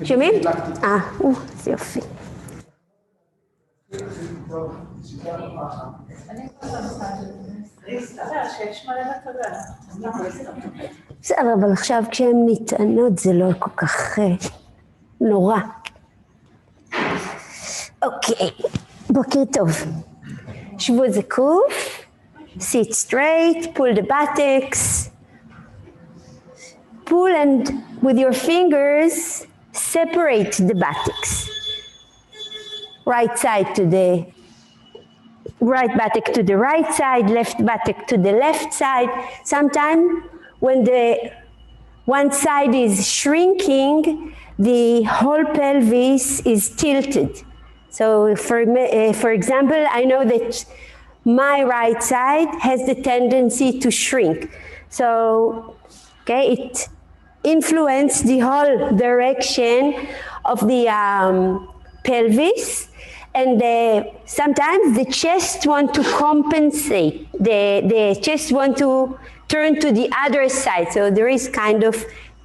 שומעים? זה יופי. בסדר, אבל עכשיו כשהן נטענות זה לא כל כך נורא. אוקיי, בוקר טוב. שבו זקוף, sit straight, pull the buttocks. Pull and with your fingers separate the buttocks. Right side to the right buttock to the right side, left buttock to the left side. Sometimes when the one side is shrinking, the whole pelvis is tilted. So for example, I know that my right side has the tendency to shrink. So okay, it influences the whole direction of the pelvis, and sometimes the chest want to compensate. The chest want to turn to the other side, so there is kind of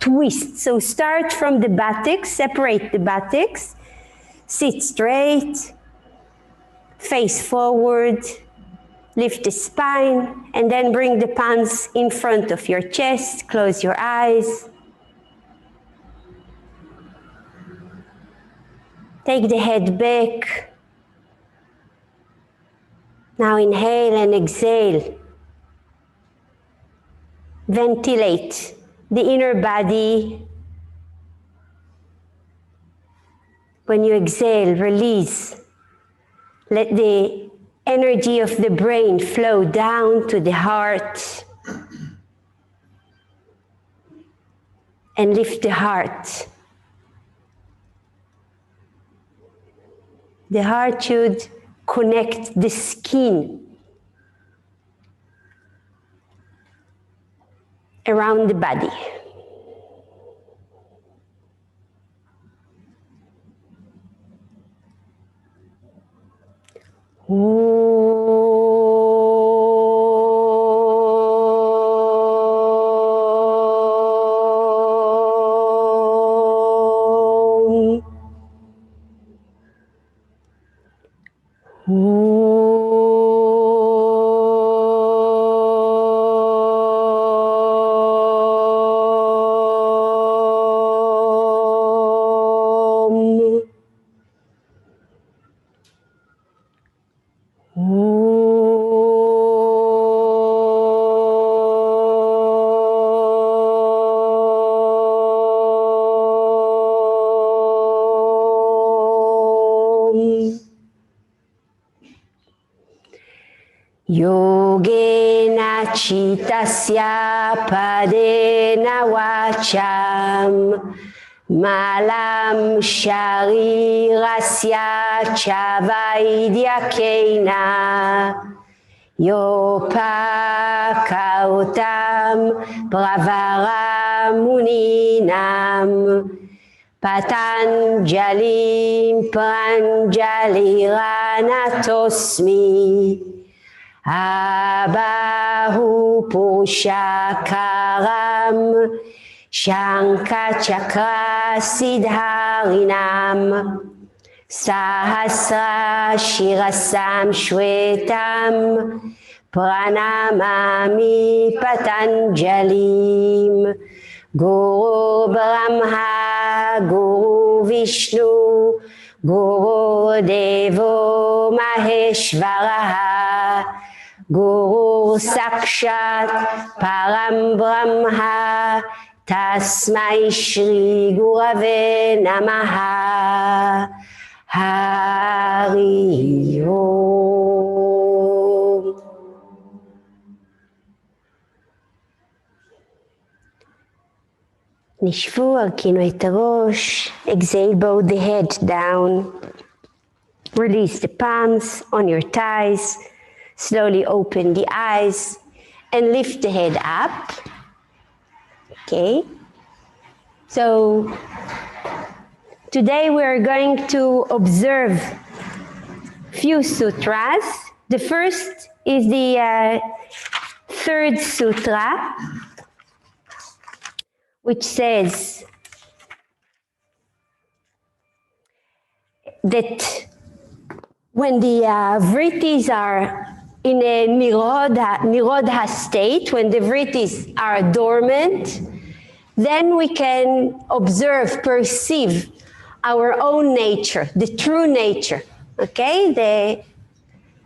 twist. So start from the buttocks, separate the buttocks, sit straight, face forward, lift the spine, and then bring the palms in front of your chest, close your eyes. Take the head back. Now inhale and exhale. Ventilate the inner body. When you exhale, release. Let the energy of the brain flow down to the heart and lift the heart. The heart should connect the skin around the body. Yogena chitasya padena vacham malam sharirasya chavaidyakeina yopakautam pravaramuninam patanjalim pranjaliranatosmi Abahu Pushakaram Shankachakra Siddharinam Sahasra Shirasam Shwetam Pranamami Patanjalim Guru Brahma Guru Vishnu Guru Devo Maheshvaraha Guru Sakshat Param Brahma Tasmai Shri Gurave Namaha Hari Om. נשבו, הרכינו את הראש, exhale, bow the head down, release the palms on your thighs, slowly open the eyes and lift the head up. Okay, so today we are going to observe few sutras. The first is the third sutra. which says that when the vrittis are in a nirodha state, when the vrittis are dormant, then we can observe, perceive our own nature, the true nature, okay? The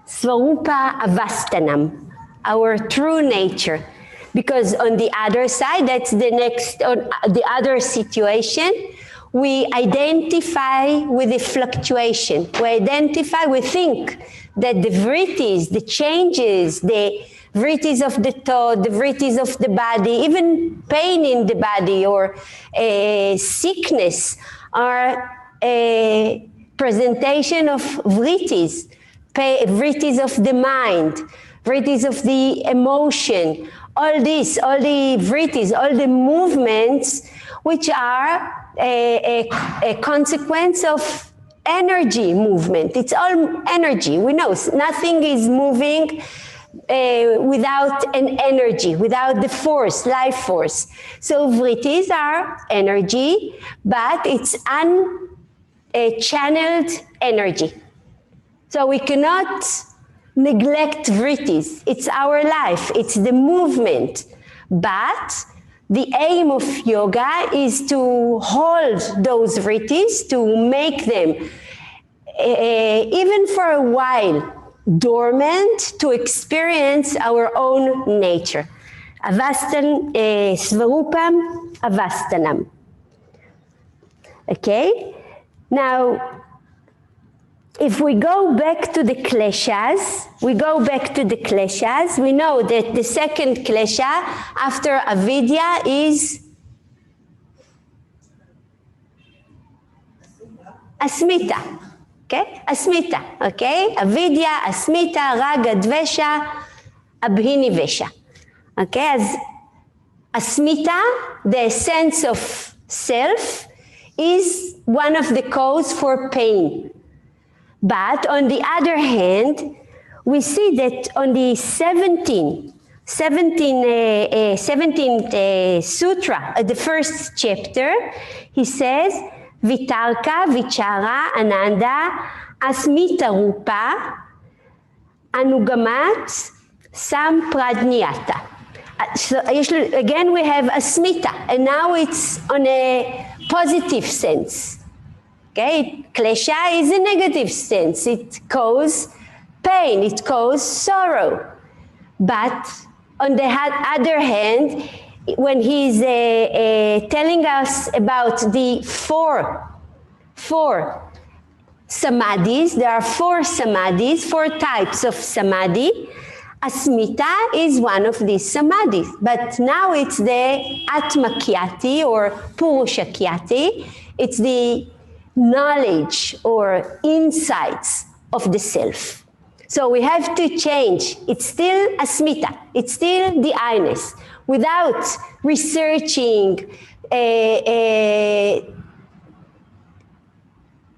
Svarupa Avastanam, our true nature. Because on the other side, that's the next, on the other situation, we identify with the fluctuation. We think that the vrittis, the changes, the vrittis of the thought, the vrittis of the body, even pain in the body or sickness are a presentation of vrittis, vrittis of the mind, vrittis of the emotion, all this, all the vrittis, all the movements which are a consequence of energy movement. It's all energy. We know nothing is moving without an energy, without the force, life force. So vrittis are energy, but it's unchanneled energy. So we cannot neglect vrittis. It's our life. It's the movement. But the aim of yoga is to hold those vrittis, to make them, even for a while, dormant, to experience our own nature. Avastan, Svarupam Avastanam. Okay? Now, if we go back to the kleshas, we know that the second klesha after avidya is asmita. Okay? Asmita. Okay? Avidya, asmita, raga, dvesha, abhinivesha. Okay? As asmita, the sense of self, is one of the causes for pain. But on the other hand, we see that on the 17th Sutra, the first chapter, he says, Vitarka, Vichara, Ananda, Asmita Rupa, Anugamat, Sampradnyata. So again we have Asmita, and now it's on a positive sense. Okay, klesha is a negative sense. It causes pain, it causes sorrow. But on the other hand, when he's telling us about the four samadhis, there are four samadhis, four types of samadhi. Asmita is one of these samadhis, but now it's the Atmakyati or Purushakyati. It's the knowledge or insights of the self. So we have to change. It's still asmita. It's still the I-ness. Without researching,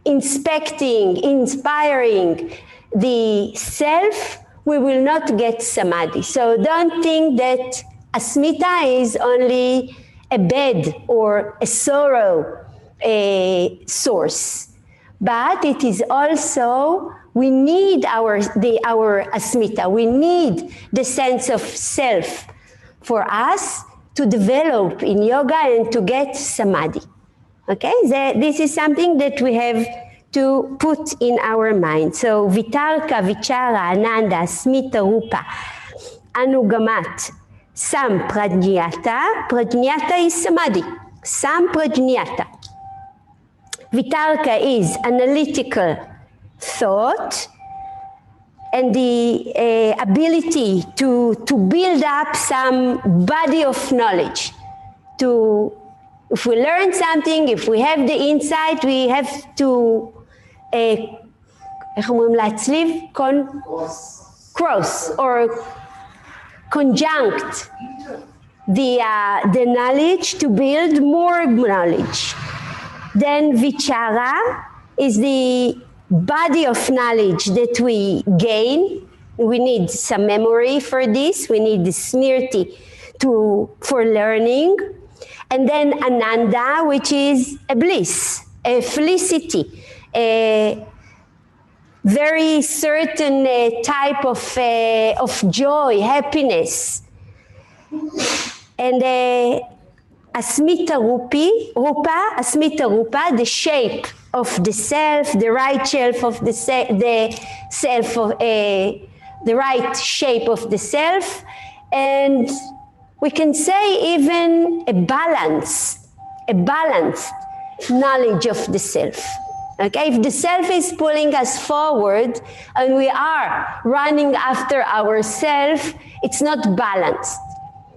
inspecting, inspiring the self, we will not get samadhi. So don't think that asmita is only a bad or a sorrow source, but it is also, we need our asmita, we need the sense of self for us to develop in yoga and to get samadhi. Okay, this is something that we have to put in our mind. So Vitarka, Vichara, Ananda, Asmita Rupa, Anugamat, Sampradnyata. Pradnyata is samadhi. Sampradnyata. Vitarka is analytical thought and the ability to build up some body of knowledge. If we learn something, if we have the insight, we have to cross or conjunct the knowledge to build more knowledge. Then vichara is the body of knowledge that we gain. We need some memory for this. We need the smriti for learning. And then Ananda, which is a bliss, a felicity, a very certain type of joy, happiness. And Asmita Rupa, the shape of the self, the right shape of the right shape of the self, and we can say even a balanced knowledge of the self. Okay, if the self is pulling us forward and we are running after ourselves, it's not balanced.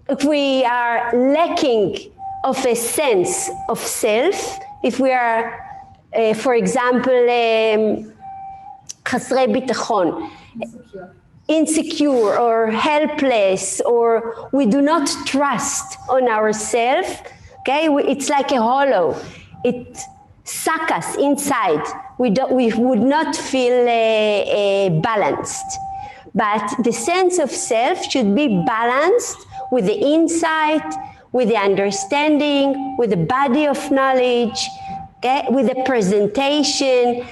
If we are lacking of a sense of self, if we are, for example, חסרי ביטחון, insecure or helpless, or we do not trust on ourselves, okay, it's like a hollow. It sucks us inside. We would not feel balanced. But the sense of self should be balanced with the insight, with the understanding, with the body of knowledge, okay, with the presentation.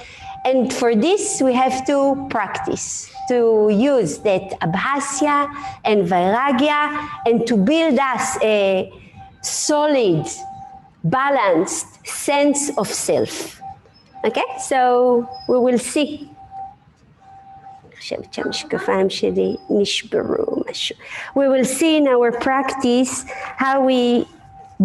And for this, we have to practice, to use that abhasya and vairagya, and to build us a solid, balanced sense of self. Okay, so we will see. We will see in our practice how we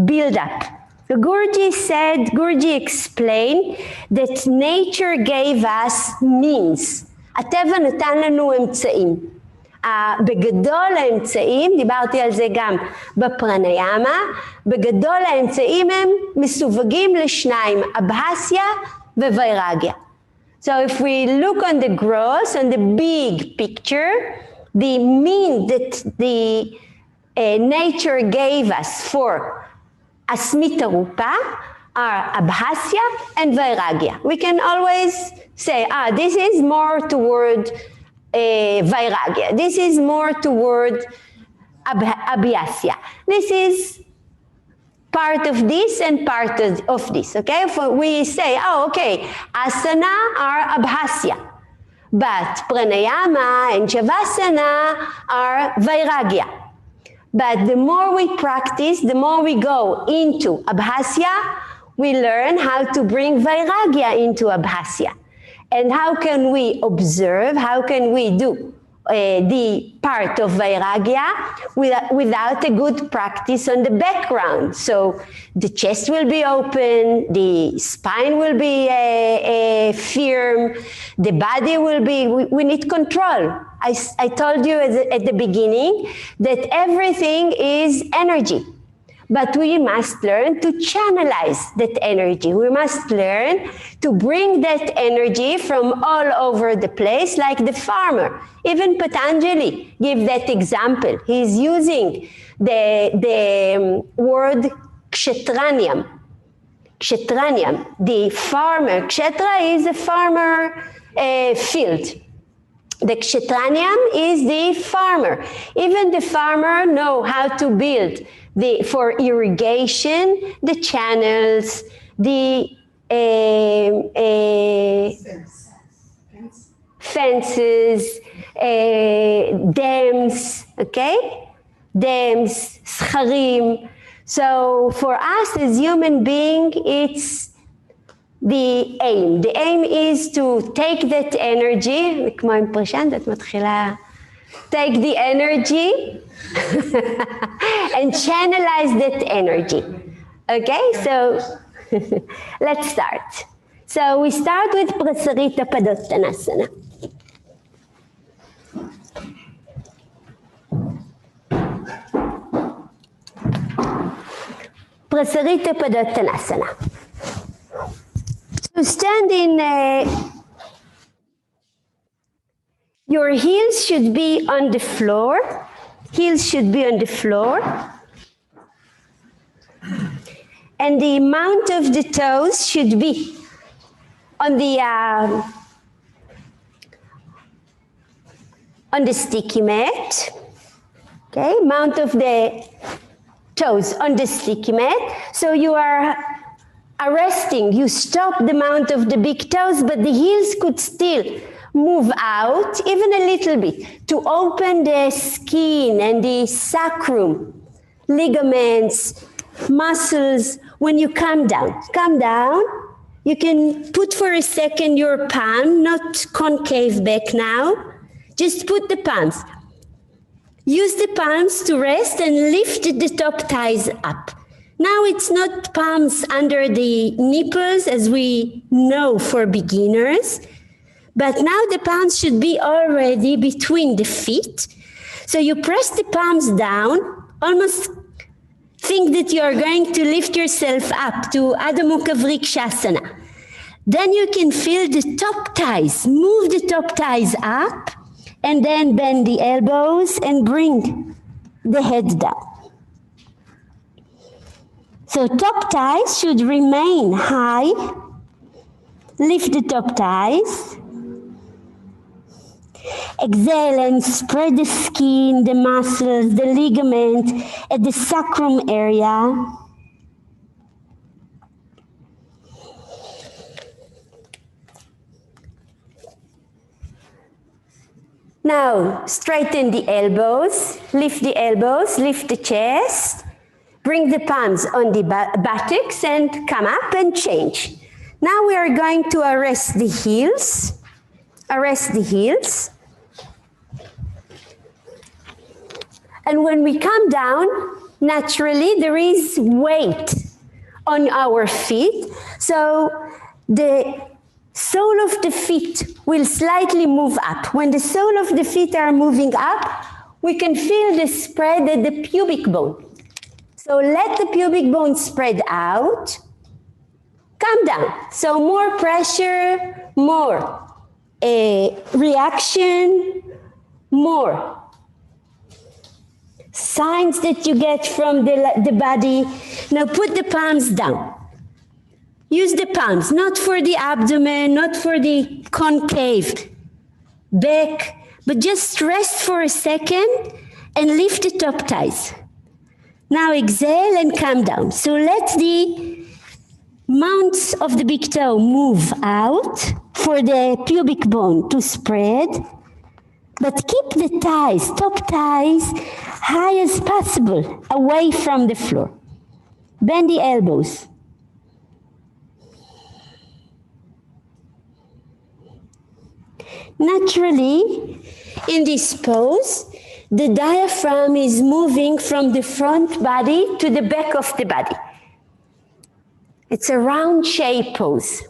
build up. Guruji explained that nature gave us means. הטבע נתן לנו אמצעים. בגדול האמצעים, דיברתי על זה גם בפרניאמה, בגדול האמצעים הם מסווגים לשניים, אבהסיה ווירגיה. So if we look on the gross, on the big picture, the mean that the nature gave us for Asmita Rupa are Abhasya and Vairagya. We can always say, this is more toward Vairagya. This is more toward Abhyasya. This is part of this and part of this, okay? We say, okay, asana are abhasya, but pranayama and shavasana are vairagya. But the more we practice, the more we go into abhasya, we learn how to bring vairagya into abhasya. And how can we observe, how can we do the part of vairagya without a good practice on the background? So the chest will be open, the spine will be firm, the body will be, we need control. I told you at the beginning that everything is energy. But we must learn to channelize that energy. We must learn to bring that energy from all over the place, like the farmer. Even Patanjali gives that example. He's using the word kshetranyam. Kshetranyam, the farmer. Kshetra is a farmer field. The kshetranyam is the farmer. Even the farmer knows how to build for irrigation, the channels, the fences, dams, okay? Dams, scharim. So for us as human beings, it's the aim. The aim is to take that energy, כמו עם פרשנט, את מתחילה, take the energy and channelize that energy. Okay, so let's start. So we start with Prasarita Padottanasana. Prasarita Padottanasana. To stand in, your heels should be on the floor. Heels should be on the floor. And the mount of the toes should be on the sticky mat. Okay, mount of the toes on the sticky mat. So you are arresting, you stop the mount of the big toes, but the heels could still move out even a little bit to open the skin and the sacrum, ligaments, muscles. When you come down, you can put for a second your palm, not concave back now, just put the palms. Use the palms to rest and lift the top thighs up. Now it's not palms under the nipples as we know for beginners, but now the palms should be already between the feet. So you press the palms down, almost think that you are going to lift yourself up to Adho Mukha Virasana. Then you can feel the top thighs, move the top thighs up, and then bend the elbows and bring the head down. So top thighs should remain high. Lift the top thighs. Exhale and spread the skin, the muscles, the ligament at the sacrum area. Now, straighten the elbows, lift the chest, bring the palms on the buttocks and come up and change. Now we are going to arrest the heels. And when we come down, naturally there is weight on our feet. So the sole of the feet will slightly move up. When the sole of the feet are moving up, we can feel the spread at the pubic bone. So let the pubic bone spread out. Come down. So more pressure, more reaction, more signs that you get from the body. Now put the palms down. Use the palms, not for the abdomen, not for the concave back, but just rest for a second and lift the top thighs. Now exhale and come down. So let the mounts of the big toe move out for the pubic bone to spread, but keep the thighs, top thighs, high as possible, away from the floor. Bend the elbows. Naturally, in this pose, the diaphragm is moving from the front body to the back of the body. It's a round shape pose.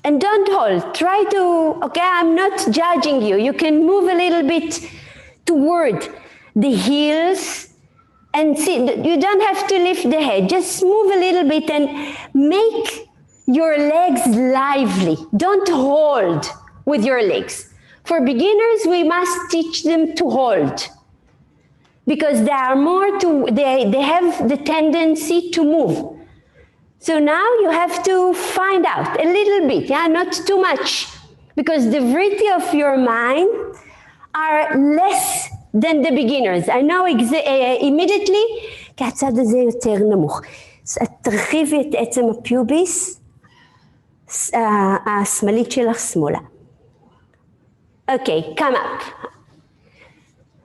And don't hold. Try to, okay, I'm not judging you. You can move a little bit toward the heels and see. You don't have to lift the head. Just move a little bit and make your legs lively. Don't hold with your legs. For beginners, we must teach them to hold because they are they have the tendency to move. So now you have to find out a little bit, not too much, because the vritti of your mind are less than the beginners. I know immediately, כי הצד הזה יותר נמוך. תרחיבי את עצם הפיוביס, השמאלית שלך שמאלה. Okay, come up.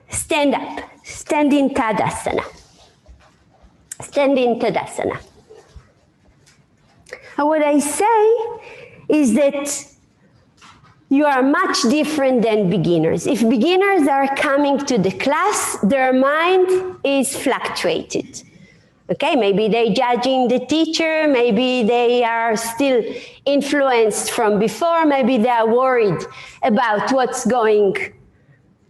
Stand up. Stand in Tadasana. Stand in Tadasana. And what I say is that you are much different than beginners. If beginners are coming to the class, their mind is fluctuated. Okay, maybe they're judging the teacher, maybe they are still influenced from before, maybe they are worried about what's going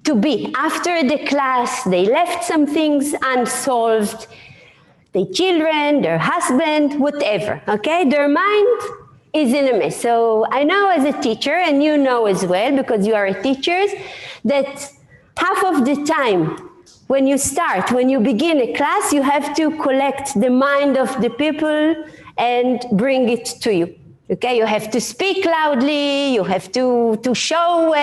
to be. After the class, they left some things unsolved, their children, their husband, whatever, okay? Their mind is in a mess. So I know as a teacher, and you know as well, because you are teachers, that half of the time when you begin a class, you have to collect the mind of the people and bring it to you. Okay, you have to speak loudly, you have to show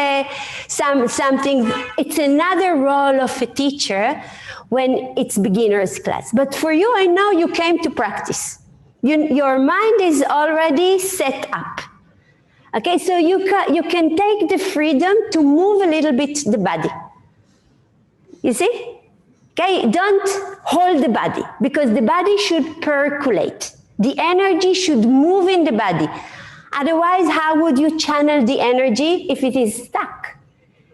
something. It's another role of a teacher when it's beginner's class. But for you, I know you came to practice. Your mind is already set up. Okay, so you can take the freedom to move a little bit the body. You see? Okay, don't hold the body, because the body should percolate. The energy should move in the body. Otherwise, how would you channel the energy if it is stuck?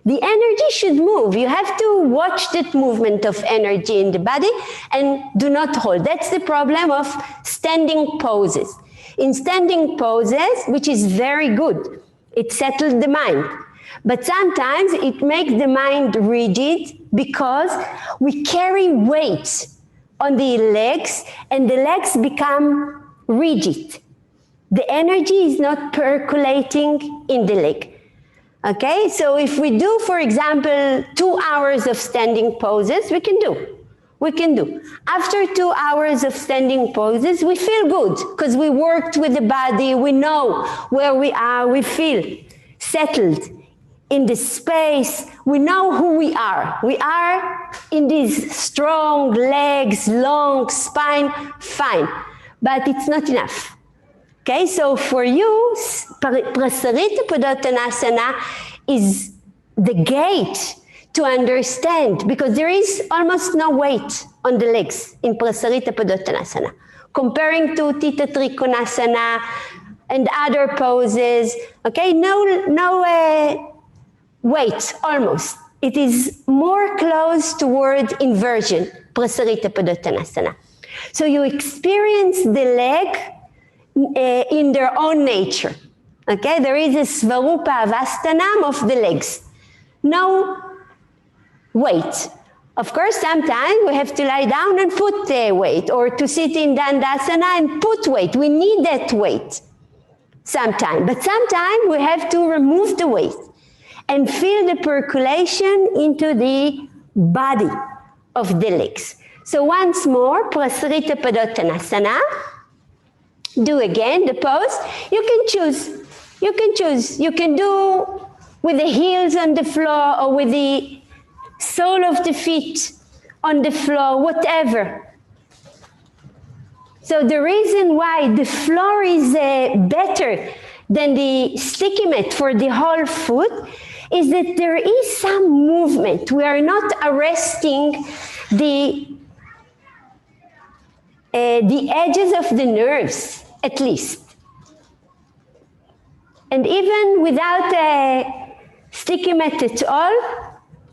The energy should move. You have to watch that movement of energy in the body and do not hold. That's the problem of standing poses. In standing poses, which is very good, it settles the mind. But sometimes it makes the mind rigid because we carry weight on the legs and the legs become rigid. The energy is not percolating in the leg. Okay, so if we do, for example, 2 hours of standing poses, we can do. After 2 hours of standing poses, we feel good because we worked with the body, we know where we are, we feel settled in the space, we know who we are. We are in these strong legs, long spine, fine, but it's not enough. Okay, so for you, Prasarita Padottanasana is the gate to understand, because there is almost no weight on the legs in Prasarita Padottanasana. Comparing to Theta Trikonasana and other poses, okay, no weight, almost. It is more close toward inversion, Prasarita Padottanasana. So you experience the leg in their own nature. Okay, there is a Svarupa Avastanam of the legs. No weight. Of course, sometimes we have to lie down and put weight, or to sit in Dandasana and put weight. We need that weight sometimes. But sometimes we have to remove the weight and feel the percolation into the body of the legs. So once more, Prasarita Padottanasana. Do again the pose. You can choose. You can do with the heels on the floor or with the sole of the feet on the floor, whatever. So the reason why the floor is better than the sticky mat for the whole foot is that there is some movement. We are not arresting the edges of the nerves, at least. And even without a sticky mat at all,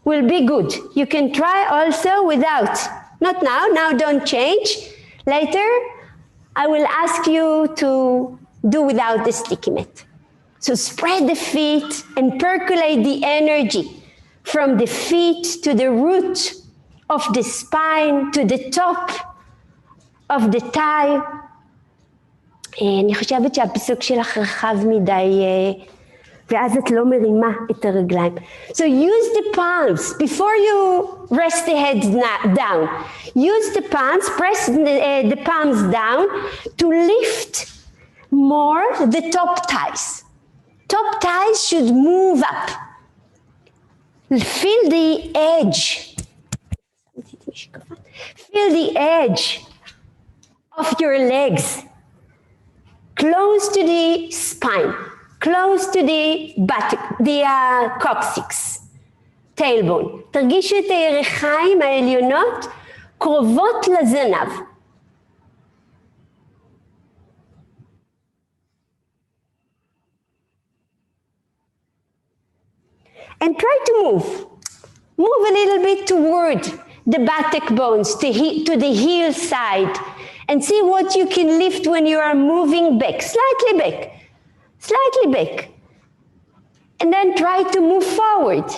will be good. You can try also without. Not now don't change. Later, I will ask you to do without the sticky mat. So spread the feet and percolate the energy from the feet to the root of the spine, to the top of the thigh. אני חושבת שהפיסוק שלך רחב מדי, ואז את לא מרימה את הרגליים. So use the palms before you rest the head down. Use the palms, press the palms down to lift more the top thighs. Top thighs should move up. Feel the edge. Feel the edge of your legs. Close to the spine, close to the buttock, the coccyx, tailbone. תרגישו את הירכיים העליונות קרובות לזנב. And try to move a little bit toward the buttock bones, to the heel side. And see what you can lift when you are moving back, slightly back. And then try to move forward.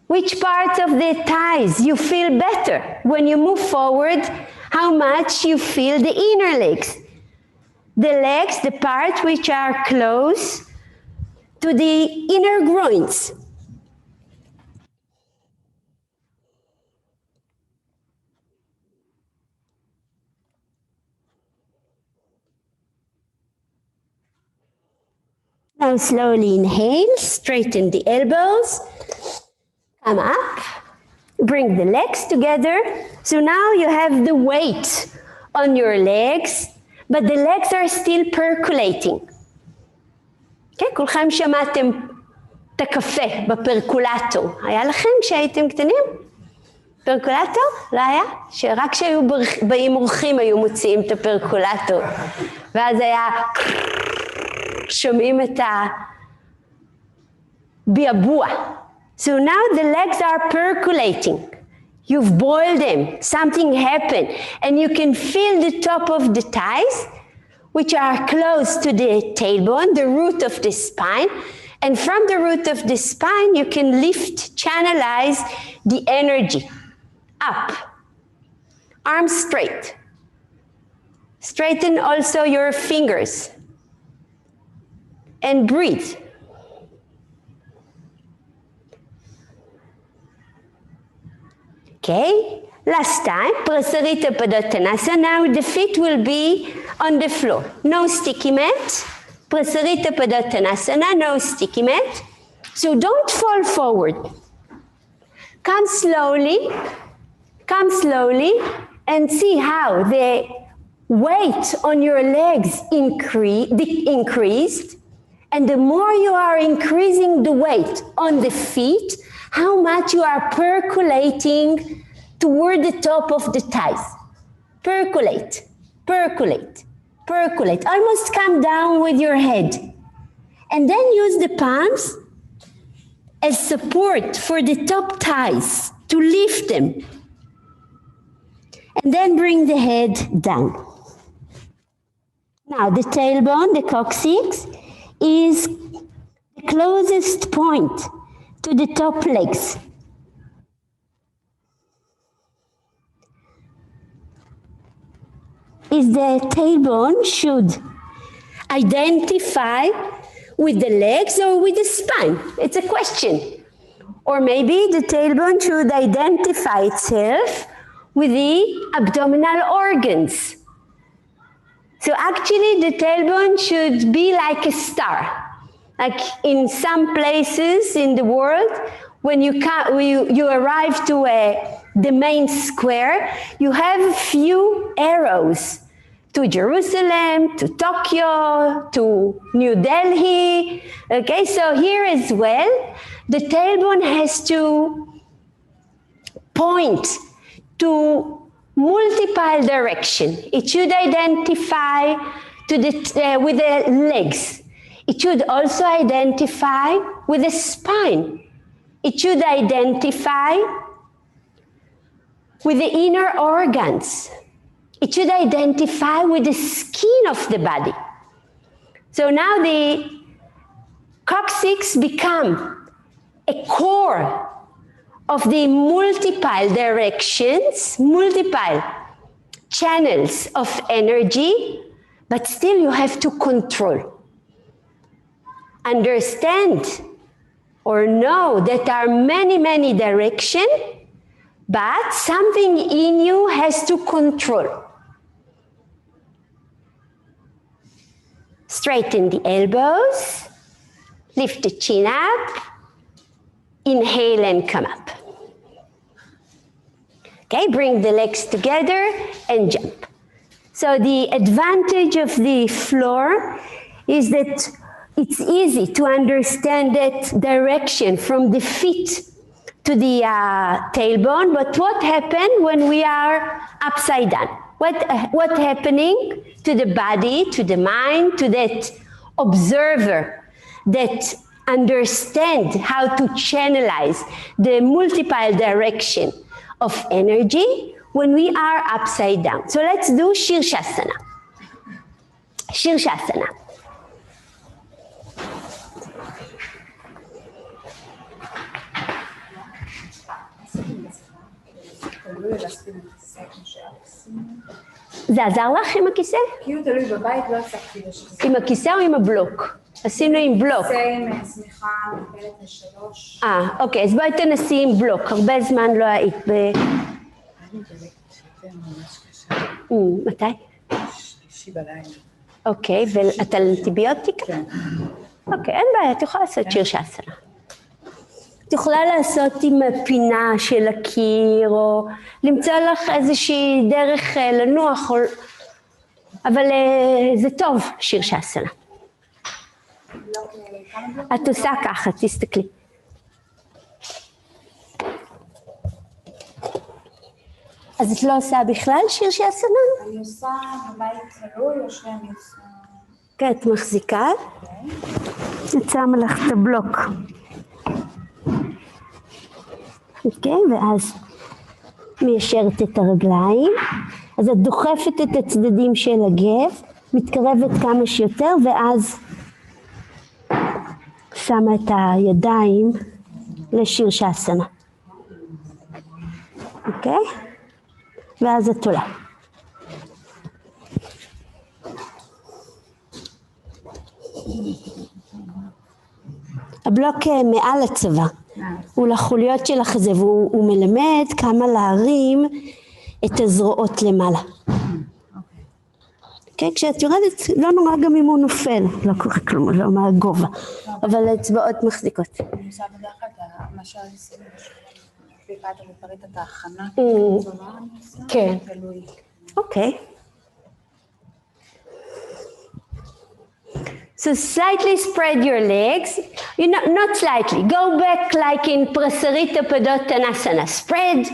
Which parts of the thighs you feel better when you move forward? How much you feel the inner legs? The legs, the parts which are close to the inner groins. Now slowly inhale, straighten the elbows, come up, bring the legs together. So now you have the weight on your legs, but the legs are still percolating. Okay, כולכם שמעתם את הקפה בפרקולטור. היה לכם כשהייתם קטנים? פרקולטור? לא היה? שרק כשהיו באים אורחים היו מוציאים את הפרקולטור. ואז היה שומעים את הביאבוע. So now the legs are percolating. You've boiled them, something happened, and you can feel the top of the thighs, which are close to the tailbone, the root of the spine. And from the root of the spine, you can lift, channelize the energy up. Arms straight. Straighten also your fingers. And breathe. Okay, last time, Prasarita Padottanasana. Now the feet will be on the floor. No sticky mat. Prasarita Padottanasana, no sticky mat. So don't fall forward. Come slowly and see how the weight on your legs increased. And the more you are increasing the weight on the feet, how much you are percolating toward the top of the thighs. Percolate, percolate, percolate. Almost come down with your head. And then use the palms as support for the top thighs to lift them. And then bring the head down. Now the tailbone, the coccyx, is the closest point to the top legs. Is the tailbone should identify with the legs or with the spine? It's a question. Or maybe the tailbone should identify itself with the abdominal organs. So actually the tailbone should be like a star. Like in some places in the world, when you arrive to the main square, you have a few arrows to Jerusalem, to Tokyo, to New Delhi. Okay, so here as well, the tailbone has to point to multiple direction. It should identify with the legs. It should also identify with the spine. It should identify with the inner organs. It should identify with the skin of the body. So now the coccyx become a core of the multiple directions, multiple channels of energy, but still you have to control. Understand or know that there are many, many directions, but something in you has to control. Straighten the elbows, lift the chin up, inhale and come up. Okay, bring the legs together and jump. So the advantage of the floor is that it's easy to understand that direction from the feet to the tailbone, but what happened when we are upside down? What happening to the body, to the mind, to that observer that understand how to channelize the multiple direction of energy when we are upside down? So let's do Shirshasana. Shirshasana. זה עזר לך עם הכיסא? כאילו תלוי בבית, לא הצלחתי לשחזר. עם הכיסא או עם הבלוק? עשינו עם בלוק. כיסא עם צמיחה מוגבלת לשלוש. אוקיי, אז בואי תנסי עם בלוק, הרבה זמן לא היית ב... אני דלקת שתן ממש קשה. מתי? שלישי בלילה. אוקיי, ואתה על אנטיביוטיקה? כן. אוקיי, אין בעיה, את יכולה לעשות שירשסנה. את יכולה לעשות עם הפינה של הקיר, או למצוא לך איזושהי דרך לנוח, אבל זה טוב, שירשסנה. את עושה ככה, תסתכלי. אז את לא עושה בכלל שירשסנה? אני עושה בבית תלוי, או שאני עושה... כן, את מחזיקה. את שמה לך את הבלוק. אוקיי, ואז מיישרת את הרגליים. אז את דוחפת את הצדדים של הגב, מתקרבת כמה שיותר, ואז שמה את הידיים לשירשסנה. אוקיי? ואז את עולה. הבלוק מעל הצבא, הוא לחוליות של החזה, והוא מלמד כמה להרים את הזרועות למעלה. אוקיי, כשאת יורדת, לא נורא גם אם הוא נופל, לא קורה כלום, לא מהגובה, אבל האצבעות מחזיקות. אני עושה בדרך כלל מה שעשינו בשביל אתה מפרט את ההכנה, כן. אוקיי. So slightly spread your legs, not slightly, go back like in Prasarita Padottanasana, spread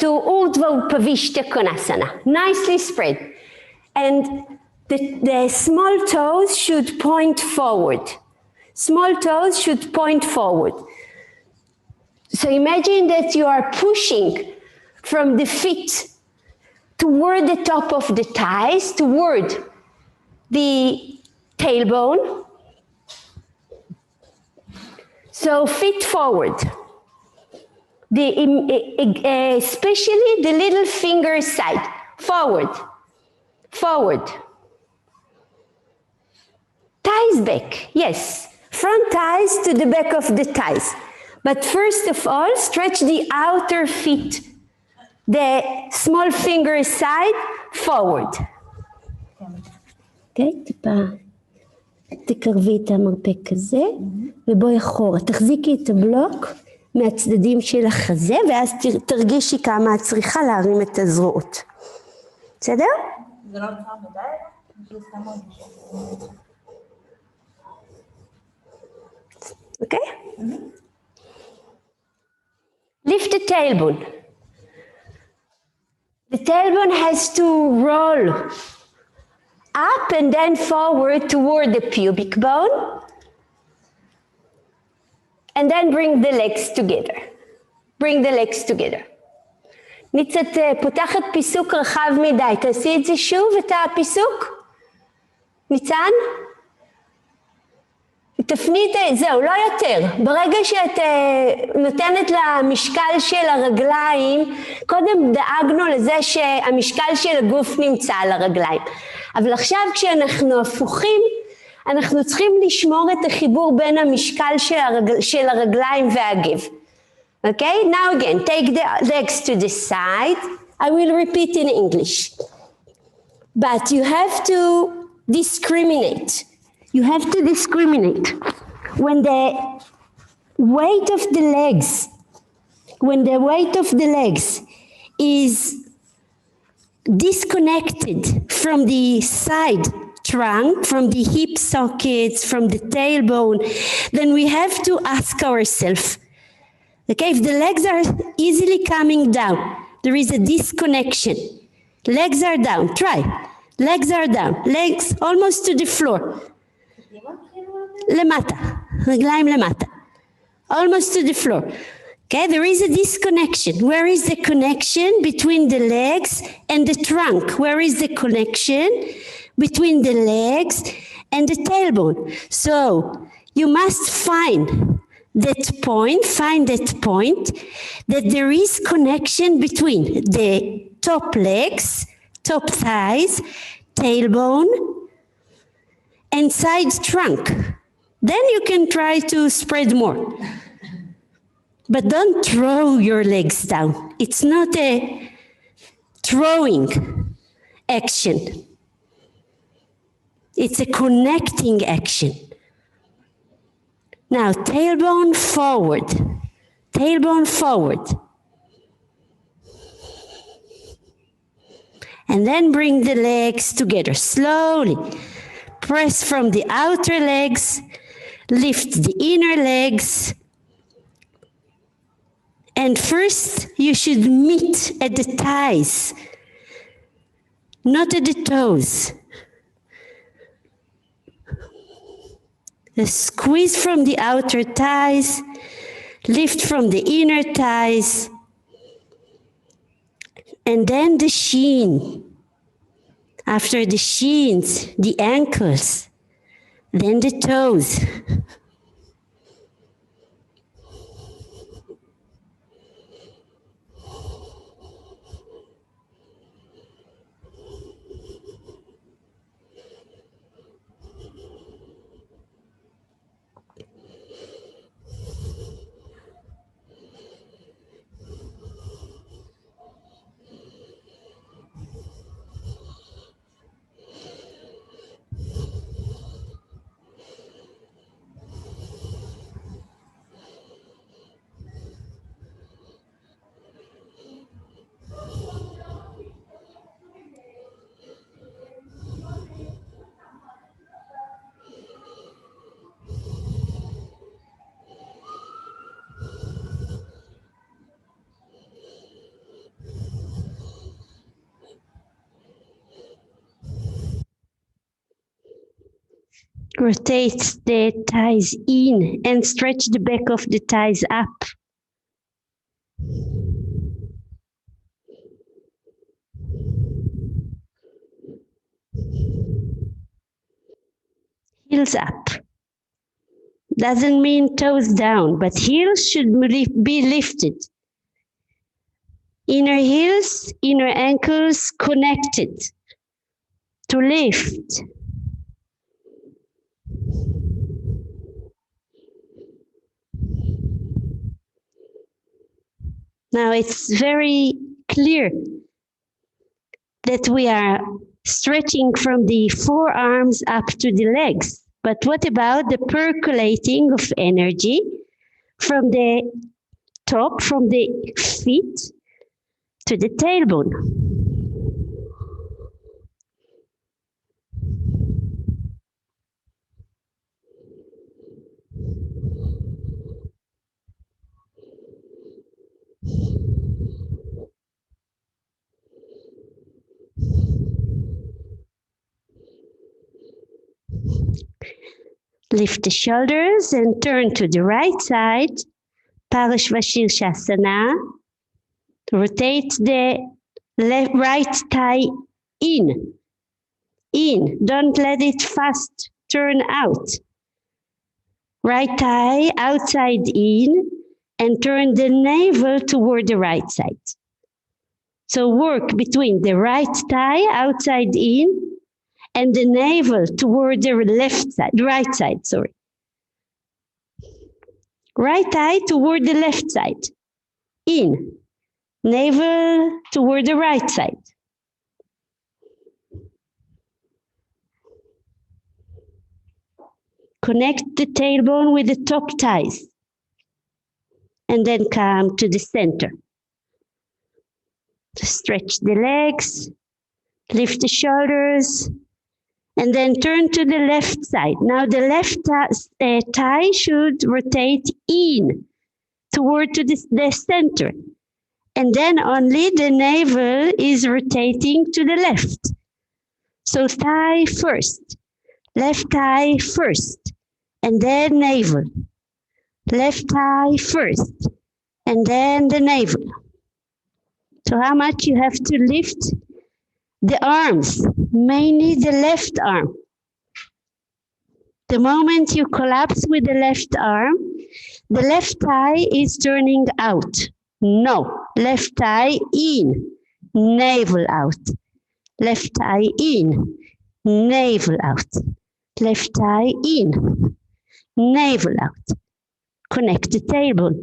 to Urdhva Upavishta Konasana, nicely spread. And the small toes should point forward. Small toes should point forward. So imagine that you are pushing from the feet toward the top of the thighs, toward the tailbone. So feet forward. Especially the little finger side, forward, forward. Thighs back, yes. Front thighs to the back of the thighs. But first of all, stretch the outer feet, the small finger side, forward. אוקיי, טיפה תקרבי את המרפק הזה, ובואי אחורה, תחזיקי את הבלוק מהצדדים של החזה, ואז תרגישי כמה את צריכה להרים את הזרועות. בסדר? זה לא נראה מדי? אוקיי? Lift the tailbone. The tailbone has to roll up and then forward toward the pubic bone, and then bring the legs together. Bring the legs together. ניצת פותחת פיסוק רחב מדי, תעשי את זה שוב, את הפיסוק. ניצן? תפני את זהו, לא יותר. ברגע שאת נותנת למשקל של הרגליים, קודם דאגנו לזה שהמשקל של הגוף נמצא על הרגליים. אבל עכשיו כשאנחנו הפוכים, אנחנו צריכים לשמור את החיבור בין המשקל של הרגליים והגב. Okay, now again, take the legs to the side. I will repeat in English. But you have to discriminate. You have to discriminate. When the weight of the legs is disconnected from the side trunk, from the hip sockets, from the tailbone, then we have to ask ourselves, okay, if the legs are easily coming down, there is a disconnection. Legs are down, try. Legs are down, legs almost to the floor. למטה, רגליים למטה. Almost to the floor. Okay, there is a disconnection. Where is the connection between the legs and the trunk? Where is the connection between the legs and the tailbone? So you must find that point that there is connection between the top legs, top thighs, tailbone, and side trunk. Then you can try to spread more. But don't throw your legs down. It's not a throwing action. It's a connecting action. Now, tailbone forward. Tailbone forward. And then bring the legs together slowly. Press from the outer legs, lift the inner legs. And first, you should meet at the thighs, not at the toes. A squeeze from the outer thighs, lift from the inner thighs, and then the shin. After the shins, the ankles, then the toes. Rotate the thighs in and stretch the back of the thighs up. Heels up. Doesn't mean toes down, but heels should be lifted. Inner heels, inner ankles connected to lift. Now it's very clear that we are stretching from the forearms up to the legs. But what about the percolating of energy from the top, from the feet to the tailbone? Lift the shoulders and turn to the right side. Virasana. Rotate the right thigh in. In. Don't let it fast turn out. Right thigh outside in and turn the navel toward the right side. So work between the right thigh outside in and the navel toward the left side, right side, sorry. Right thigh toward the left side. In. Navel toward the right side. Connect the tailbone with the top thighs. And then come to the center. Stretch the legs, lift the shoulders, and then turn to the left side. Now the left thigh should rotate in toward to the center. And then only the navel is rotating to the left. So thigh first, left thigh first, and then navel. Left thigh first, and then the navel. So how much you have to lift the arms, mainly the left arm. The moment you collapse with the left arm, the left thigh is turning out. No, left thigh in, navel out. Left thigh in, navel out. Left thigh in, navel out. Connect the tailbone.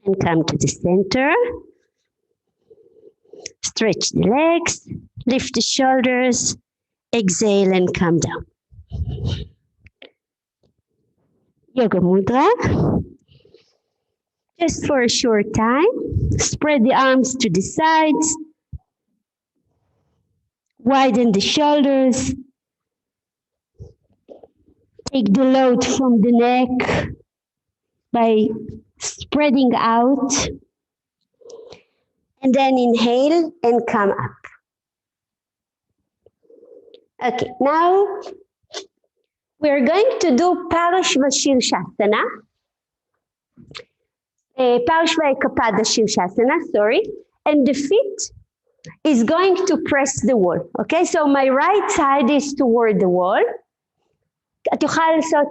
And come to the center. Stretch the legs, lift the shoulders, exhale and come down. Yoga Mudra. Just for a short time, spread the arms to the sides, widen the shoulders, take the load from the neck by spreading out, and then inhale and come up. Okay, now we're going to do Parashva Shirshasana. Parashva Ekapada Shirshasana, sorry. And the feet is going to press the wall. Okay, so my right side is toward the wall. את יכולה לעשות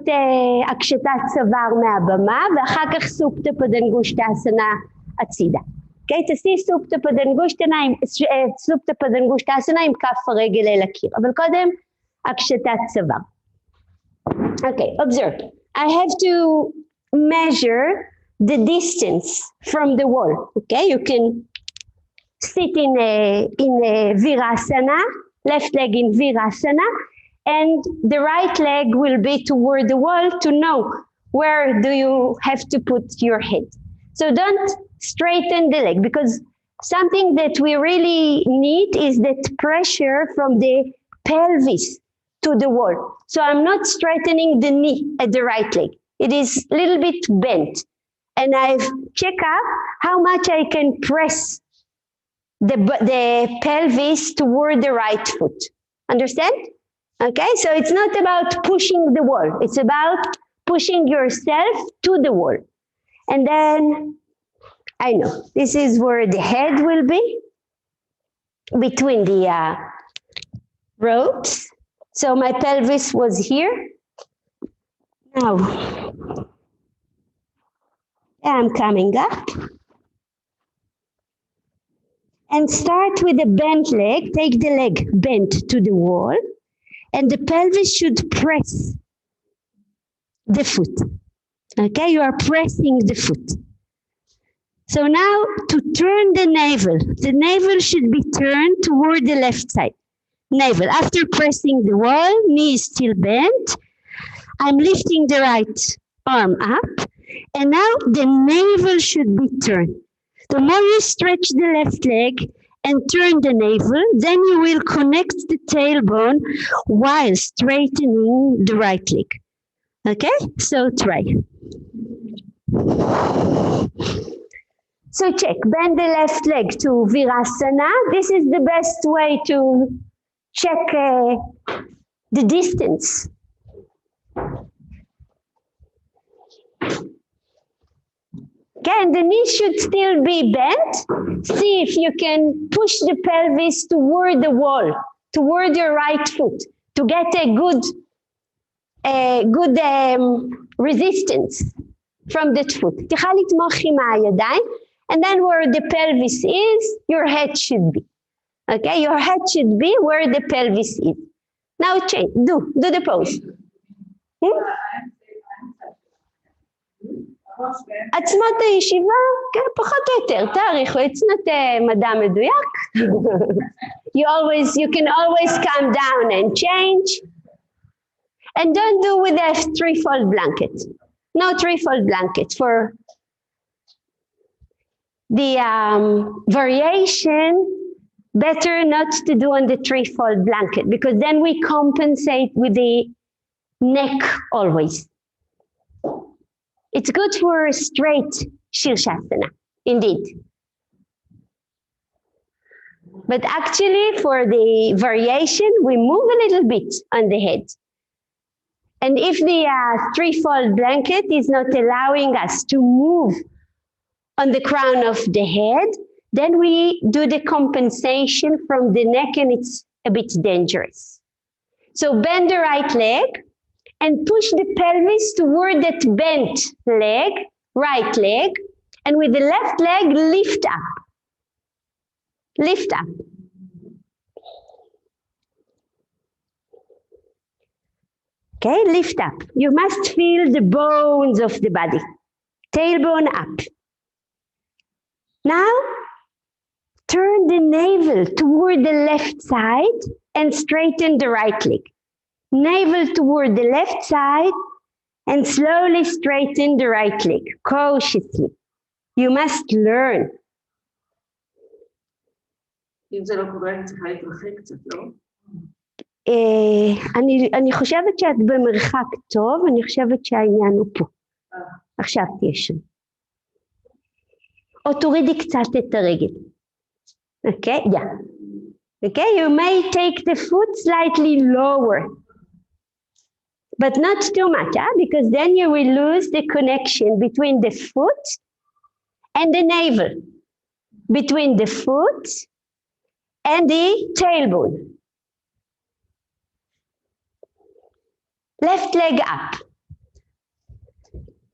הקשתת צוואר מהבמה, ואחר כך סופטה פדנגושטסנה הצידה. אוקיי, תעשי סופטה פדנגושטסנה עם כף הרגל אל הקיר. אבל קודם, הקשתת צוואר. Okay, observe. I have to measure the distance from the wall. Okay, you can sit in a Virasana, left leg in Virasana, and the right leg will be toward the wall to know where do you have to put your head. So don't straighten the leg, because something that we really need is that pressure from the pelvis to the wall. So I'm not straightening the knee at the right leg. It is a little bit bent. And I've checked out how much I can press the pelvis toward the right foot. Understand? Okay, so it's not about pushing the wall. It's about pushing yourself to the wall. And then, I know, this is where the head will be, between the ropes. So my pelvis was here. Now, I'm coming up. And start with a bent leg. Take the leg bent to the wall. And the pelvis should press the foot. Okay, you are pressing the foot. So now to turn the navel should be turned toward the left side. Navel, after pressing the wall, knee is still bent. I'm lifting the right arm up, and now the navel should be turned. The more you stretch the left leg and turn the navel, then you will connect the tailbone while straightening the right leg. Okay, so try. So check, bend the left leg to Virasana. This is the best way to check the distance. Okay, and the knee should still be bent. See if you can push the pelvis toward the wall, toward your right foot, to get a good resistance from that foot. תוכל לתמוך עם הידיים, and then where the pelvis is, your head should be. Okay, your head should be where the pelvis is. Now change, do the pose. עצמות הישיבה, כן, פחות או יותר, תאריכו, it's not מדע מדויק. You can always come down and change. And don't do with a three-fold blanket. No three-fold blanket. For the variation, better not to do on the three-fold blanket, because then we compensate with the neck always. It's good for straight Shirshasana, indeed. But actually, for the variation, we move a little bit on the head. And if the three-fold blanket is not allowing us to move on the crown of the head, then we do the compensation from the neck, and it's a bit dangerous. So bend the right leg and push the pelvis toward that bent leg, right leg, and with the left leg, lift up. Lift up. Okay, lift up. You must feel the bones of the body. Tailbone up. Now, Turn the navel toward the left side and straighten the right leg. Navel toward the left side and slowly straighten the right leg, cautiously. You must learn. אם זה לא קורה, אני צריכה להתרחק קצת, לא? אני חושבת שאת במרחק טוב, אני חושבת שהעניין הוא פה. עכשיו תהיה שם. או תורידי קצת את הרגל. Okay, yeah. Okay, you may take the foot slightly lower. But not too much, because then you will lose the connection between the foot and the navel. Between the foot and the tailbone. Left leg up.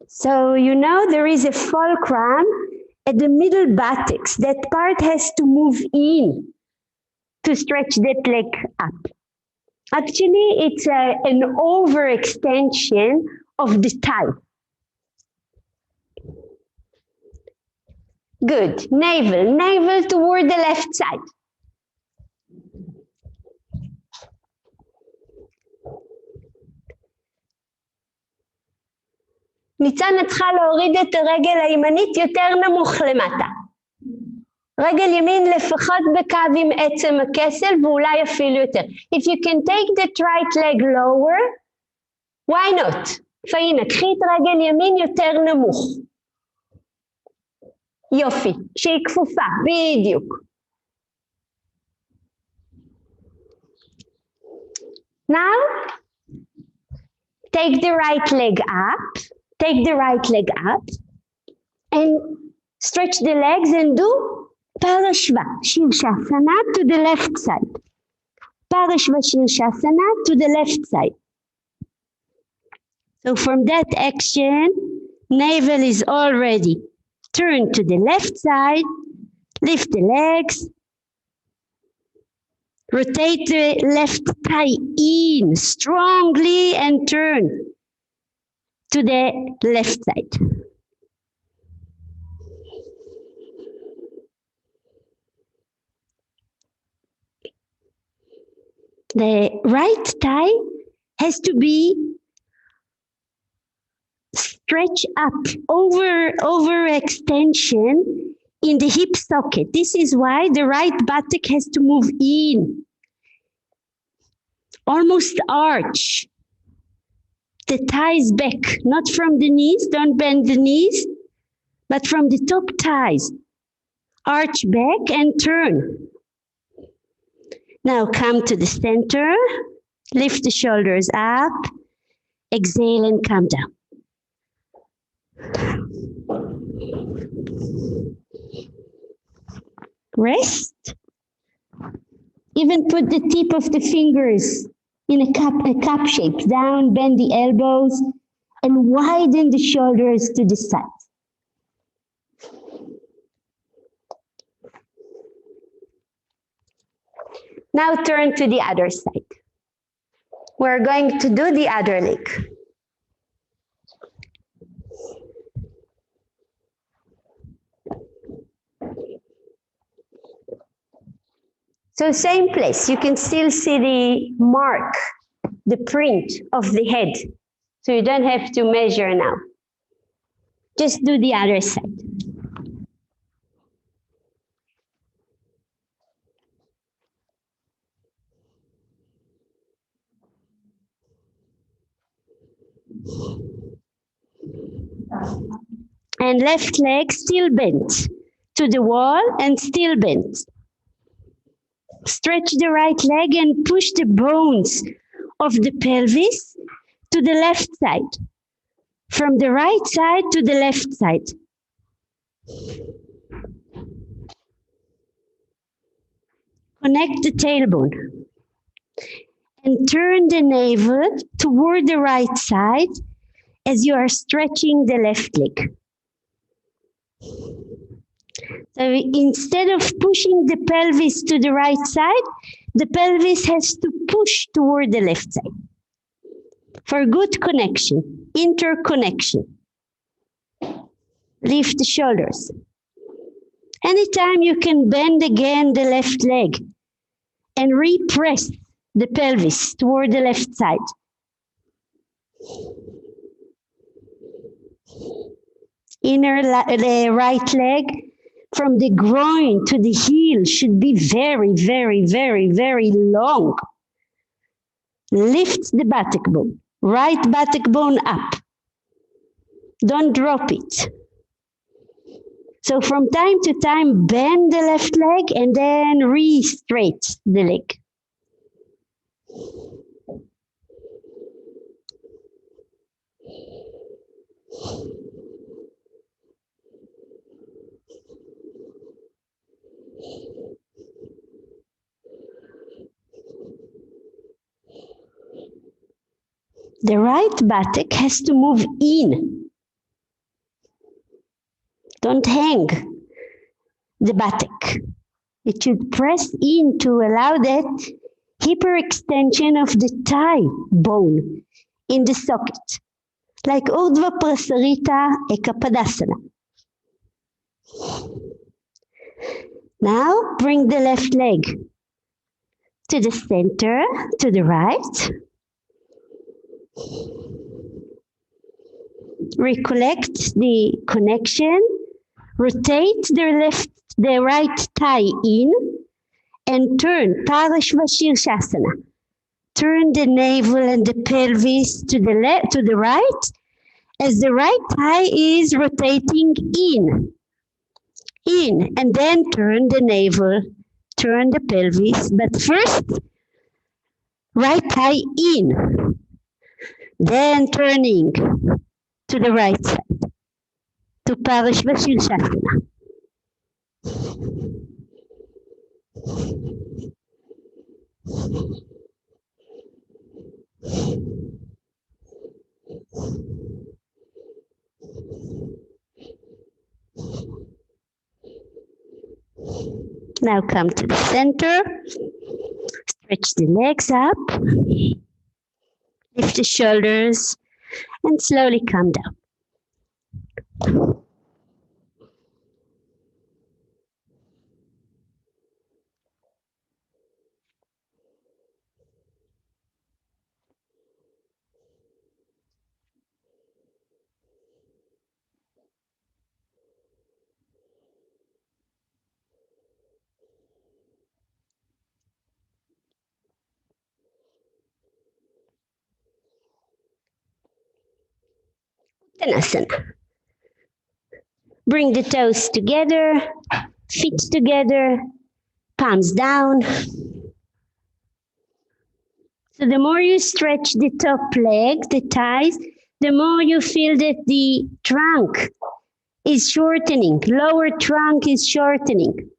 So you know there is a fulcrum at the middle buttocks. That part has to move in to stretch that leg up. Actually, it's an overextension of the thigh. Good. Navel toward the left side. ניצן צריכה להוריד את הרגל הימנית יותר נמוך למטה. רגל ימין לפחות בקו עם עצם הכסל ואולי אפילו יותר. If you can take the right leg lower, why not? פאינה, קחי את רגל ימין יותר נמוך. יופי, שהיא כפופה, בדיוק. Now, take the right leg up. Take the right leg up and stretch the legs and do Parashva Shirshasana to the left side. Parashva Shirshasana to the left side. So from that action, navel is already turned to the left side, lift the legs, rotate the left thigh in strongly and turn to the left side. The right thigh has to be stretched up over extension in the hip socket. This is why the right buttock has to move in, almost arch. The thighs back, not from the knees, don't bend the knees, but from the top thighs. Arch back and turn. Now come to the center, lift the shoulders up, exhale and come down. Rest. Even put the tip of the fingers in a cup shape, down, bend the elbows, and widen the shoulders to the side. Now turn to the other side. We're going to do the other leg. So same place, you can still see the mark, the print of the head. So you don't have to measure now. Just do the other side. And left leg still bent to the wall and still bent. Stretch the right leg and push the bones of the pelvis to the left side. From the right side to the left side. Connect the tailbone. And turn the navel toward the right side as you are stretching the left leg. So instead of pushing the pelvis to the right side, the pelvis has to push toward the left side. For good connection, interconnection. Lift the shoulders. Anytime you can bend again the left leg and repress the pelvis toward the left side. The right leg from the groin to the heel should be very, very, very, very long. Lift the buttock bone, right buttock bone up. Don't drop it. So from time to time, bend the left leg and then re-straight the leg. The right buttock has to move in. Don't hang the buttock. It should press in to allow that hyperextension of the thigh bone in the socket, like Urdhva Prasarita Ekapadasana. Now bring the left leg to the center, to the right. Recollect the connection. Rotate the right thigh in and turn Parashvashirshasana. Turn the navel and the pelvis to the right as the right thigh is rotating in, and then turn the navel, turn the pelvis, but first right thigh in, then turning to the right side, to Parashvashirshasana. Now come to the center, stretch the legs up, lift the shoulders, and slowly come down. Uttanasana. Bring the toes together, feet together, palms down. So the more you stretch the top leg, the thighs, the more you feel that the trunk is shortening, lower trunk is shortening.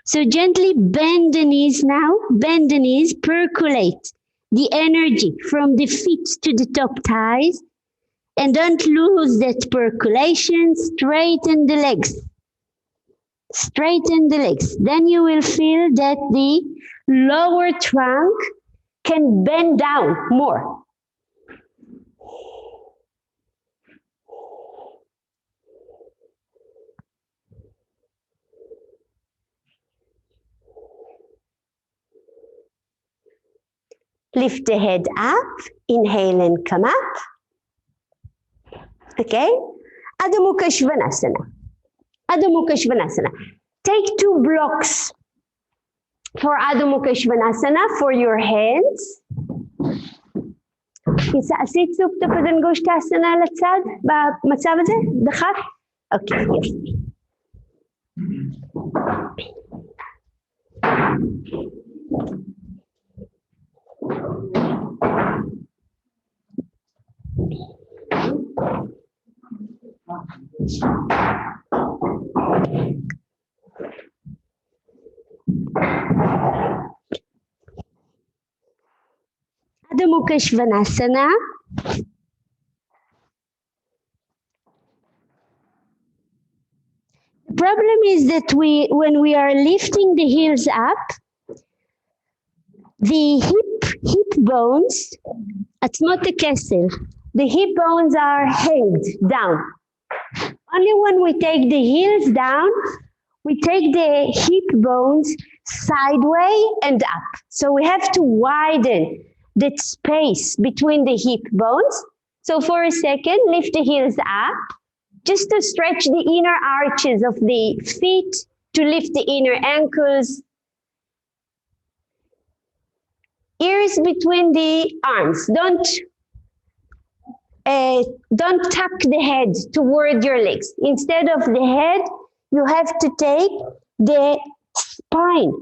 So gently bend the knees now, bend the knees, percolate the energy from the feet to the top thighs, and don't lose that percolation. Straighten the legs. Straighten the legs. Then you will feel that the lower trunk can bend down more. Lift the head up, inhale and come up. Okay? Adho Mukha Svanasana. Adho Mukha Svanasana. Take 2 blocks for Adho Mukha Svanasana for your hands. עשית סופטה פדנגושטסנה לצד במצב הזה? דחף? אוקיי, יופי. Adho Mukha Svanasana. The problem is that when we are lifting the heels up, the hip bones, עצמות הכסל, the hip bones are hanged down. Only when we take the heels down, we take the hip bones sideways and up. So we have to widen that space between the hip bones. So for a second, lift the heels up, just to stretch the inner arches of the feet, to lift the inner ankles. Ears between the arms. Don't tuck the head toward your legs. Instead of the head, you have to take the spine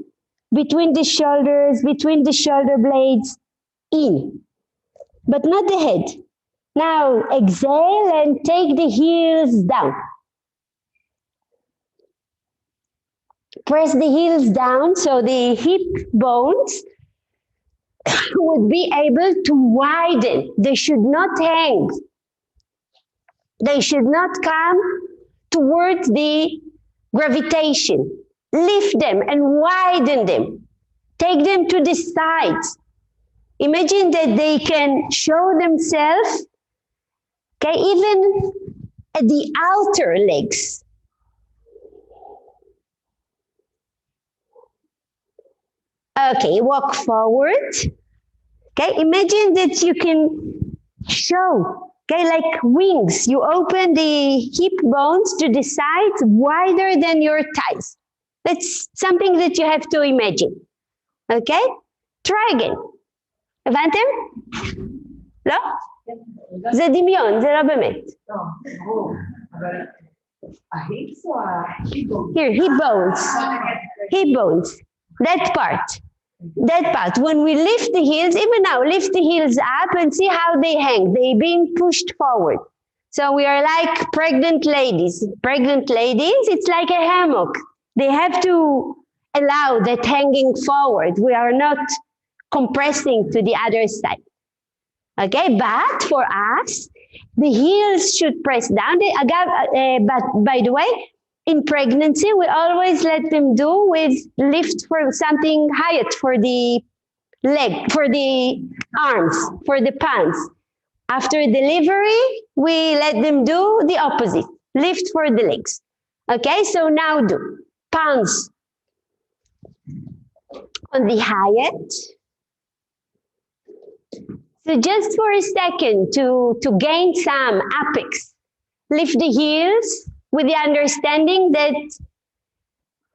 between the shoulders, between the shoulder blades in, but not the head. Now exhale and take the heels down. Press the heels down so the hip bones would be able to widen. They should not hang. They should not come towards the gravitation. Lift them and widen them. Take them to the sides. Imagine that they can show themselves, okay, even at the outer legs. Okay, walk forward. Okay, imagine that you can show, okay, like wings. You open the hip bones to the sides wider than your thighs. That's something that you have to imagine. Okay? Try again. הבנתם? לא? זה דמיון, זה לא באמת. לא, ברור, אבל ההיפס או ההיפ בונס? Here, hip bones. Hip bones. That part. That part. When we lift the heels, even now, lift the heels up and see how they hang. They're being pushed forward. So we are like pregnant ladies. Pregnant ladies, it's like a hammock. They have to allow that hanging forward. We are not compressing to the other side. Okay, but for us, the heels should press down. But by the way, in pregnancy, we always let them do with lift for something higher for the leg, for the arms, for the palms. After delivery, we let them do the opposite, lift for the legs. Okay, so now do palms on the Hyatt. So just for a second to gain some apex, lift the heels with the understanding that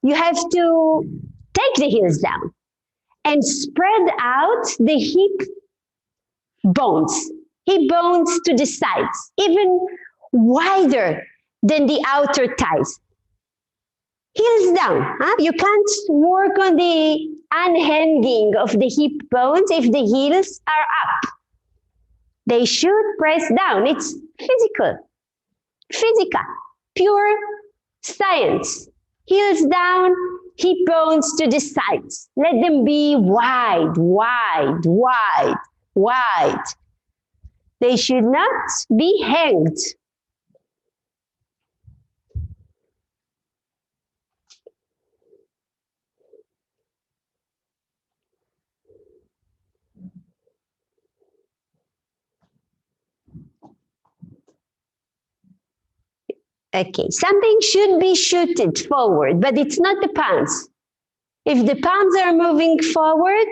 you have to take the heels down and spread out the hip bones to the sides, even wider than the outer thighs. Heels down. Huh? You can't work on the unhanging of the hip bones if the heels are up. They should press down. It's physical, pure science. Heels down, hip bones to the sides. Let them be wide, wide, wide, wide. They should not be hanged. Okay, something should be shooted forward, but it's not the palms. If the palms are moving forward,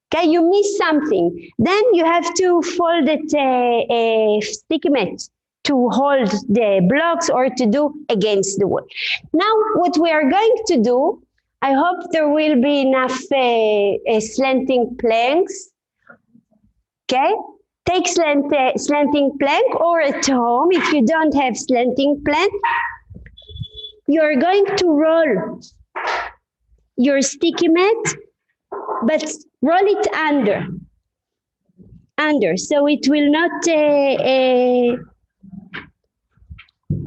okay, you miss something. Then you have to fold it sticky mat to hold the blocks or to do against the wall. Now, what we are going to do, I hope there will be enough slanting planks. Okay. Take slanting plank, or at home, if you don't have slanting plank, you're going to roll your sticky mat, but roll it under, so it will not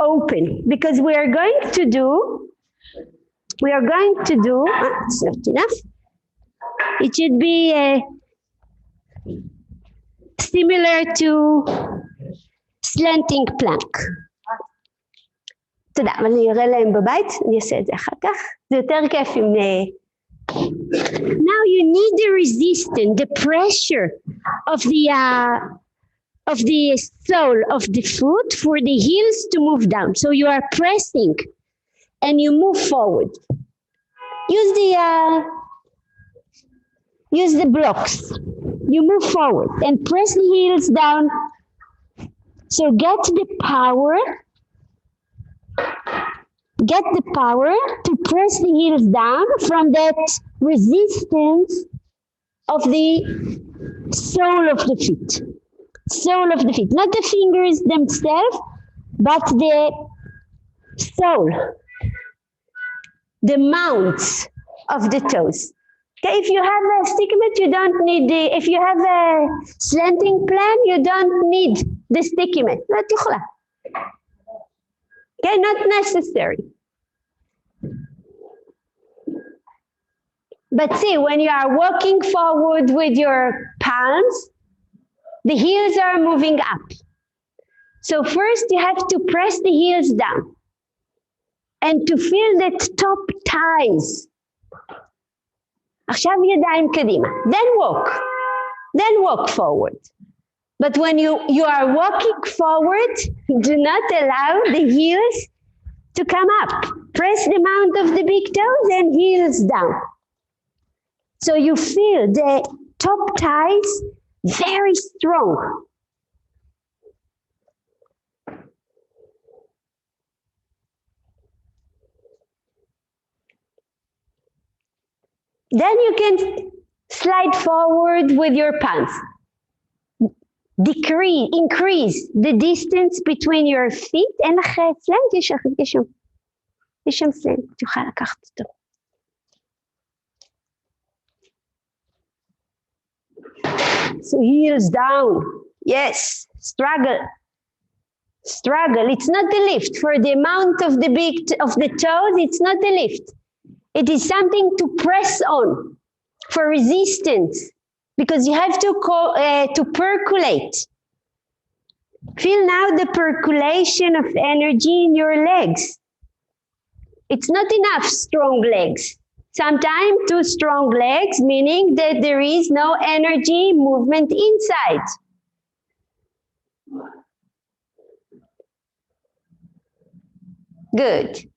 open, because we are going to do, it's not enough, it should be similar to slanting plank. תודה, אבל אני אראה להם בבית, אני אעשה את זה אחר כך, זה יותר כיף עם... Now you need the resistance, the pressure of the sole of the foot for the heels to move down. So you are pressing and you move forward. Use the blocks. You move forward and press the heels down. So get the power to press the heels down from that resistance of the sole of the feet. Sole of the feet, not the fingers themselves, but the sole, the mounts of the toes. Okay, if you have a sticky mat, you don't need if you have a slanting plan, you don't need the sticky mat. Okay, not necessary. But see, when you are walking forward with your palms, the heels are moving up. So first you have to press the heels down and to feel the top thighs. עכשיו ידיים קדימה. Then walk forward. But when you are walking forward, do not allow the heels to come up. Press the mount of the big toes and heels down. So you feel the top thighs very strong. Then you can slide forward with your palms. Increase the distance between your feet. אין לך סלנט, יש שם סלנט, תוכל לקחת אותו. So heels down. Yes, struggle. It's not the lift. For the amount of the toes, it's not the lift. It is something to press on for resistance, because you have to percolate. Feel now the percolation of energy in your legs. It's not enough strong legs. Sometimes too strong legs, meaning that there is no energy movement inside. Good.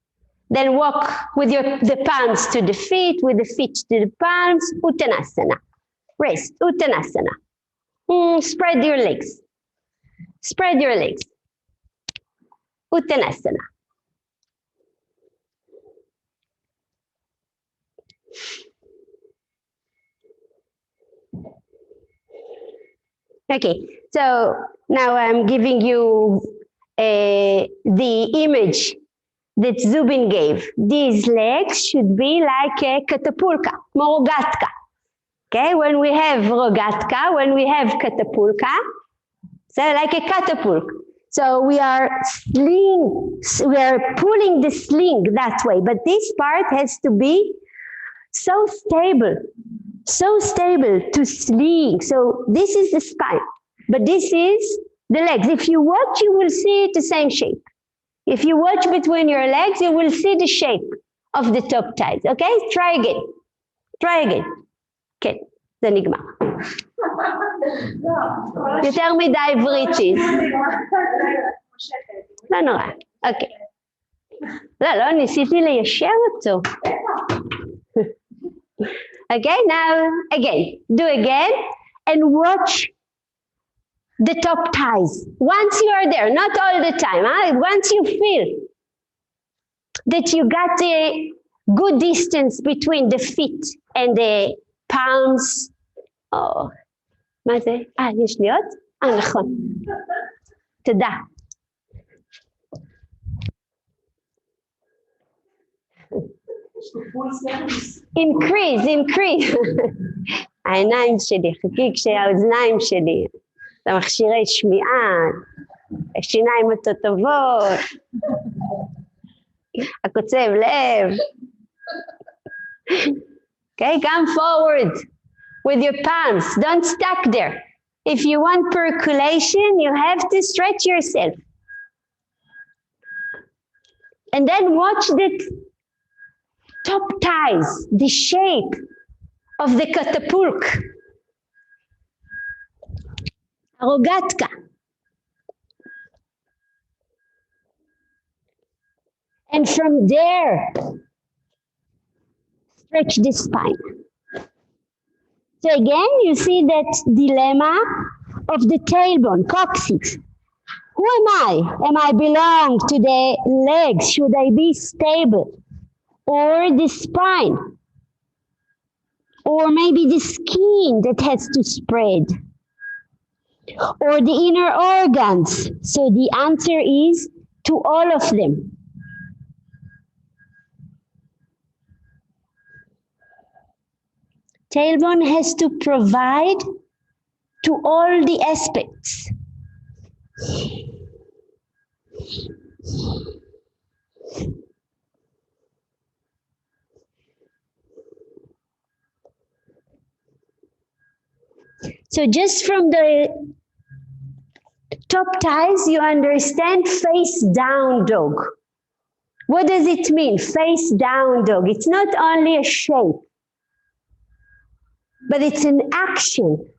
Then walk with the palms to the feet, with the feet to the palms. Uttanasana. Rest. Uttanasana. Spread your legs. Spread your legs. Uttanasana. Okay, so now I'm giving you the image that Zubin gave. These legs should be like a katapulka, rogatka. Okay, when we have rogatka, when we have katapulka, so like a catapult. So we are pulling the sling that way, but this part has to be so stable to sling. So this is the spine, but this is the legs. If you watch, you will see the same shape. If you watch between your legs, you will see the shape of the top thighs. Okay, try again. כן, זה נגמר. יותר מדי בריטית. לא נורא, אוקיי. לא, ניסיתי ליישר אותו. Okay, now again, do again and watch the top thighs. Once you are there, not all the time, once you feel that you got a good distance between the feet and the palms. Oh, מה זה? יש לי עוד? נכון. תודה. increase. העיניים שלי, חכי כשהאוזניים שלי, את המכשירי שמיעה, השיניים הטובות, הקוצב לב. Okay, come forward with your palms. Don't stuck there. If you want percolation, you have to stretch yourself. And then watch the top thighs, the shape of the katapulk, rogatka. And from there, stretch the spine. So again, you see that dilemma of the tailbone, coccyx. Who am I? Am I belong to the legs? Should I be stable? Or the spine? Or maybe the skin that has to spread? Or the inner organs? So the answer is to all of them. Tailbone has to provide to all the aspects. So just from the top ties, you understand face down dog. What does it mean, face down dog? It's not only a shape, but it's an action.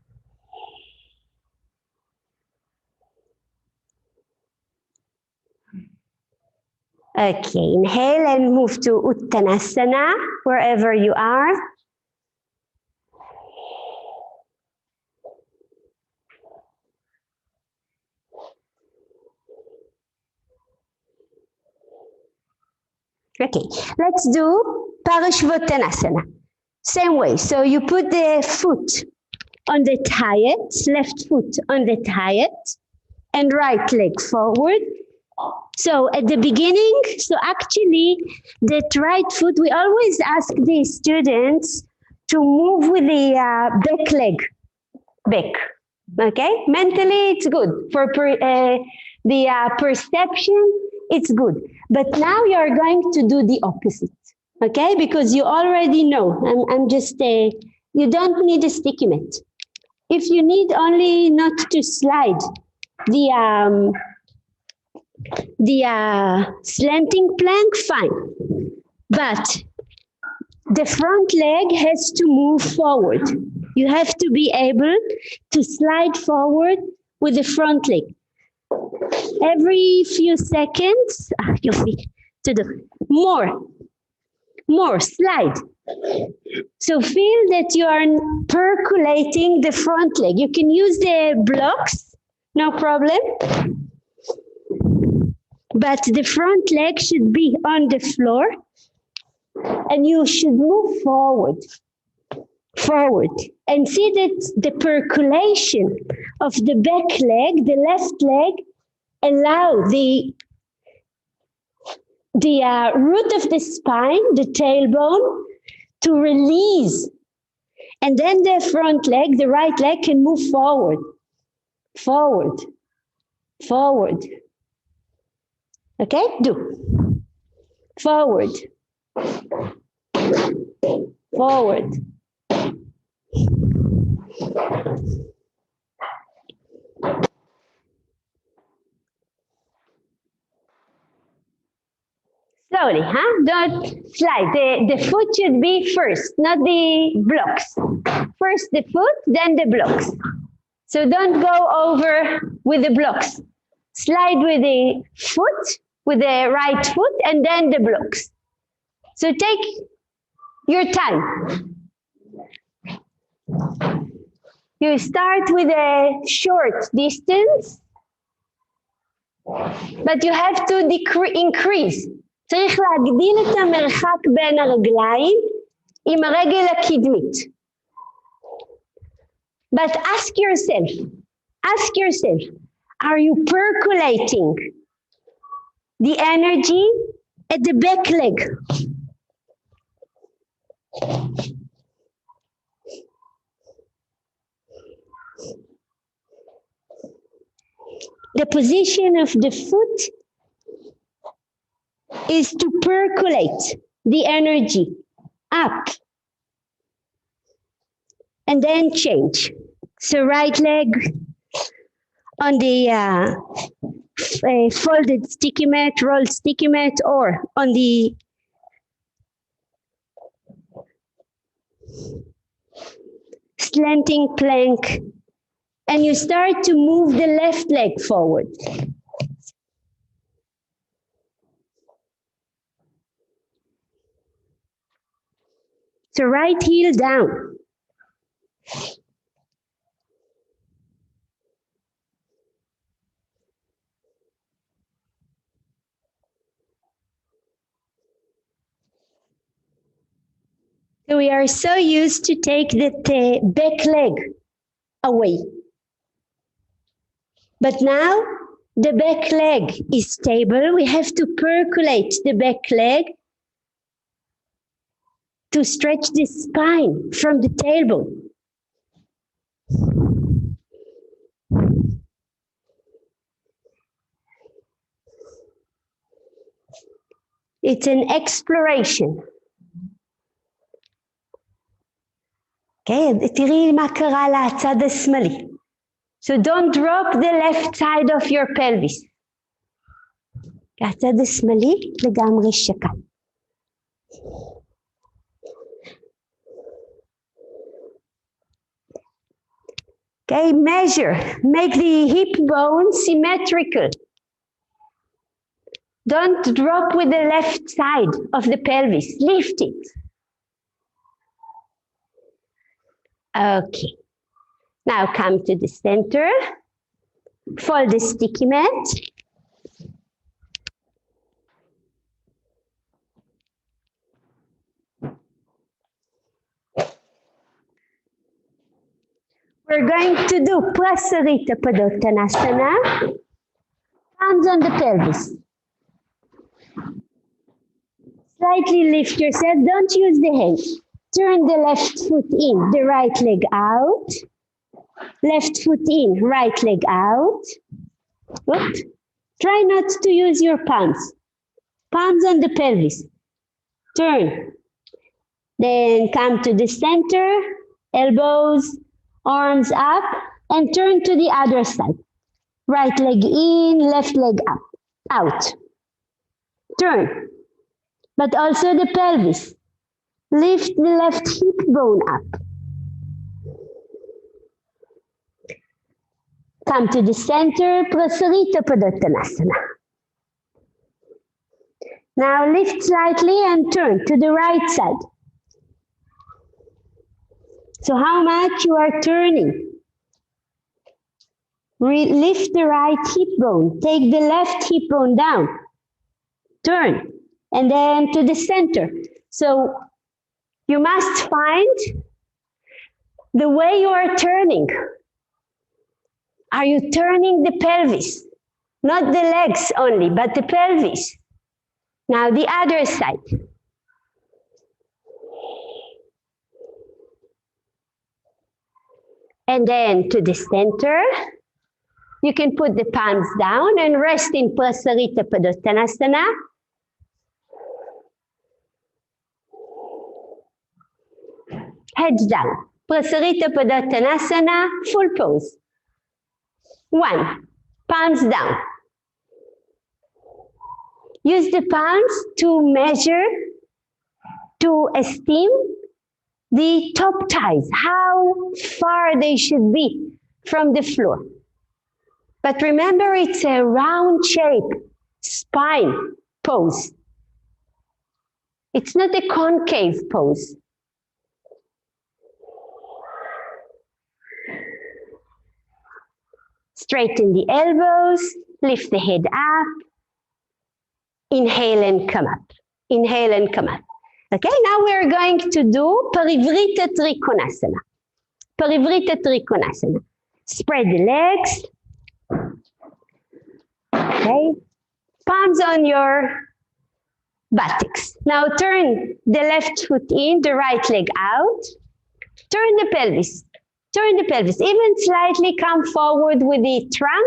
Okay, inhale and move to Uttanasana, wherever you are. Okay, let's do Parashvottanasana. Same way, so you put the foot on the thighs, left foot on the thighs, and right leg forward. So at the beginning, so actually that right foot, we always ask the students to move with the back leg, back, okay? Mentally, it's good. For the perception, it's good. But now you're going to do the opposite, okay? Because you already know, I'm just, you don't need a sticky mat. If you need only not to slide the slanting plank, fine. But the front leg has to move forward. You have to be able to slide forward with the front leg. Every few seconds, you feel to do more, slide. So feel that you are percolating the front leg. You can use the blocks, no problem. But the front leg should be on the floor and you should move forward, and see that the percolation of the back leg, the left leg, allow the root of the spine, the tailbone, to release. And then the front leg, the right leg, can move forward. Okay, do. Forward. Slowly, huh? Don't slide. The foot should be first, not the blocks. First the foot, then the blocks. So don't go over with the blocks. Slide with the foot, with the right foot, and then the blocks. So take your time. You start with a short distance, but you have to increase. צריך להגדיל את המרחק בין הרגליים עם הרגל הקדמית. But ask yourself, are you percolating the energy at the back leg? The position of the foot is to percolate the energy up and then change. So right leg on the folded sticky mat, rolled sticky mat, or on the slanting plank, and you start to move the left leg forward. So right heel down. So we are so used to take the back leg away. But now the back leg is stable. We have to percolate the back leg to stretch the spine from the tailbone. It's an exploration. Okay, תראי מה קרה לצד השמאלי. So don't drop the left side of your pelvis. הצד השמאלי לגמרי שקט. Okay, measure. Make the hip bone symmetrical. Don't drop with the left side of the pelvis. Lift it. Okay. Now come to the center. Fold the sticky mat. We're going to do Prasarita Padottanasana. Hands on the pelvis. Slightly lift yourself. Don't use the hands. Turn the left foot in, the right leg out. Left foot in, right leg out. Good. Try not to use your palms. Palms on the pelvis. Turn. Then come to the center, elbows, arms up, and turn to the other side. Right leg in, left leg up, out. Turn. But also the pelvis. Lift the left hip bone up. Come to the center, Prasarita Padottanasana. Now lift slightly and turn to the right side. So how much you are turning? Lift the right hip bone. Take the left hip bone down. Turn. And then to the center. So you must find the way you are turning. Are you turning the pelvis? Not the legs only, but the pelvis. Now the other side. And then to the center. You can put the palms down and rest in Prasarita Padottanasana. Heads down. Prasarita Padottanasana, full pose. 1, palms down. Use the palms to measure, to esteem the top thighs, how far they should be from the floor. But remember, it's a round shape, spine pose. It's not a concave pose. Straighten the elbows, lift the head up. Inhale and come up. Inhale and come up. Okay, now we're going to do Parivrita Trikonasana. Parivrita Trikonasana. Spread the legs. Okay, palms on your buttocks. Now turn the left foot in, the right leg out. Turn the pelvis. Turn the pelvis. Even slightly come forward with the trunk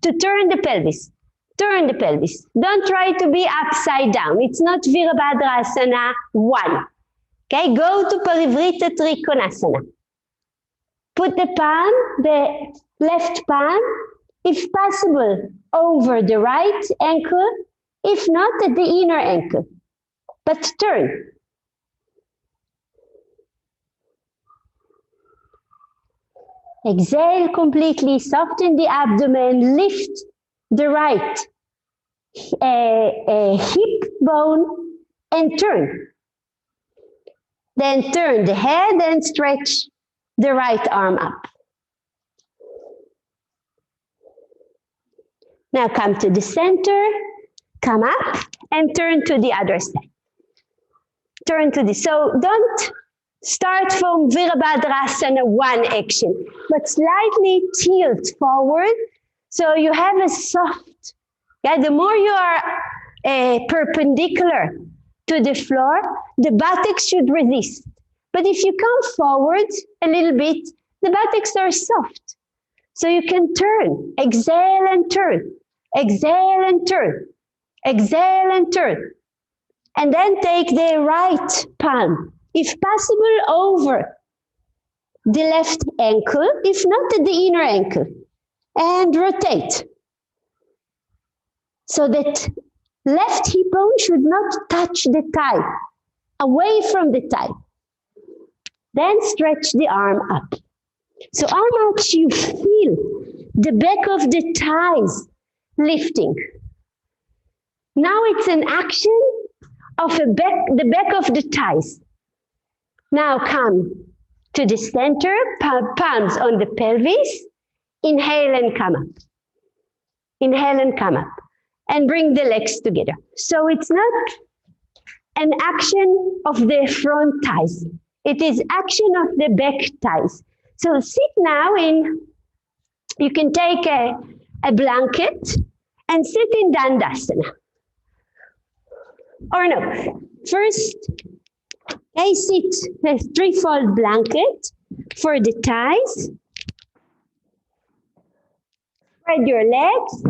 to turn the pelvis. Turn the pelvis. Don't try to be upside down. It's not Virabhadrasana 1. Okay, go to Parivrita Trikonasana. Put the palm, the left palm, if possible, over the right ankle, if not at the inner ankle. But turn. Exhale completely, soften the abdomen, lift the right hip bone and turn. Then turn the head and stretch the right arm up. Now come to the center, come up, and turn to the other side. Turn to this. So don't start from Virasana one action, but slightly tilt forward so you have a soft, yeah, the more you are perpendicular to the floor, the buttocks should resist. But if you come forward a little bit, the buttocks are soft. So you can turn, exhale and turn, exhale and turn, exhale and turn. And then take the right palm, if possible, over the left ankle, if not at the inner ankle, and rotate. So that left hip bone should not touch the thigh, away from the thigh. Then stretch the arm up. So how much you feel the back of the thighs lifting. Now it's an action of the back of the thighs. Now come to the center, palms on the pelvis. Inhale and come up. Inhale and come up. And bring the legs together. So it's not an action of the front thighs. It is action of the back thighs. So sit now in, you can take a blanket and sit in Dandasana. Or no, first, sit a threefold blanket for the thighs. Spread your legs.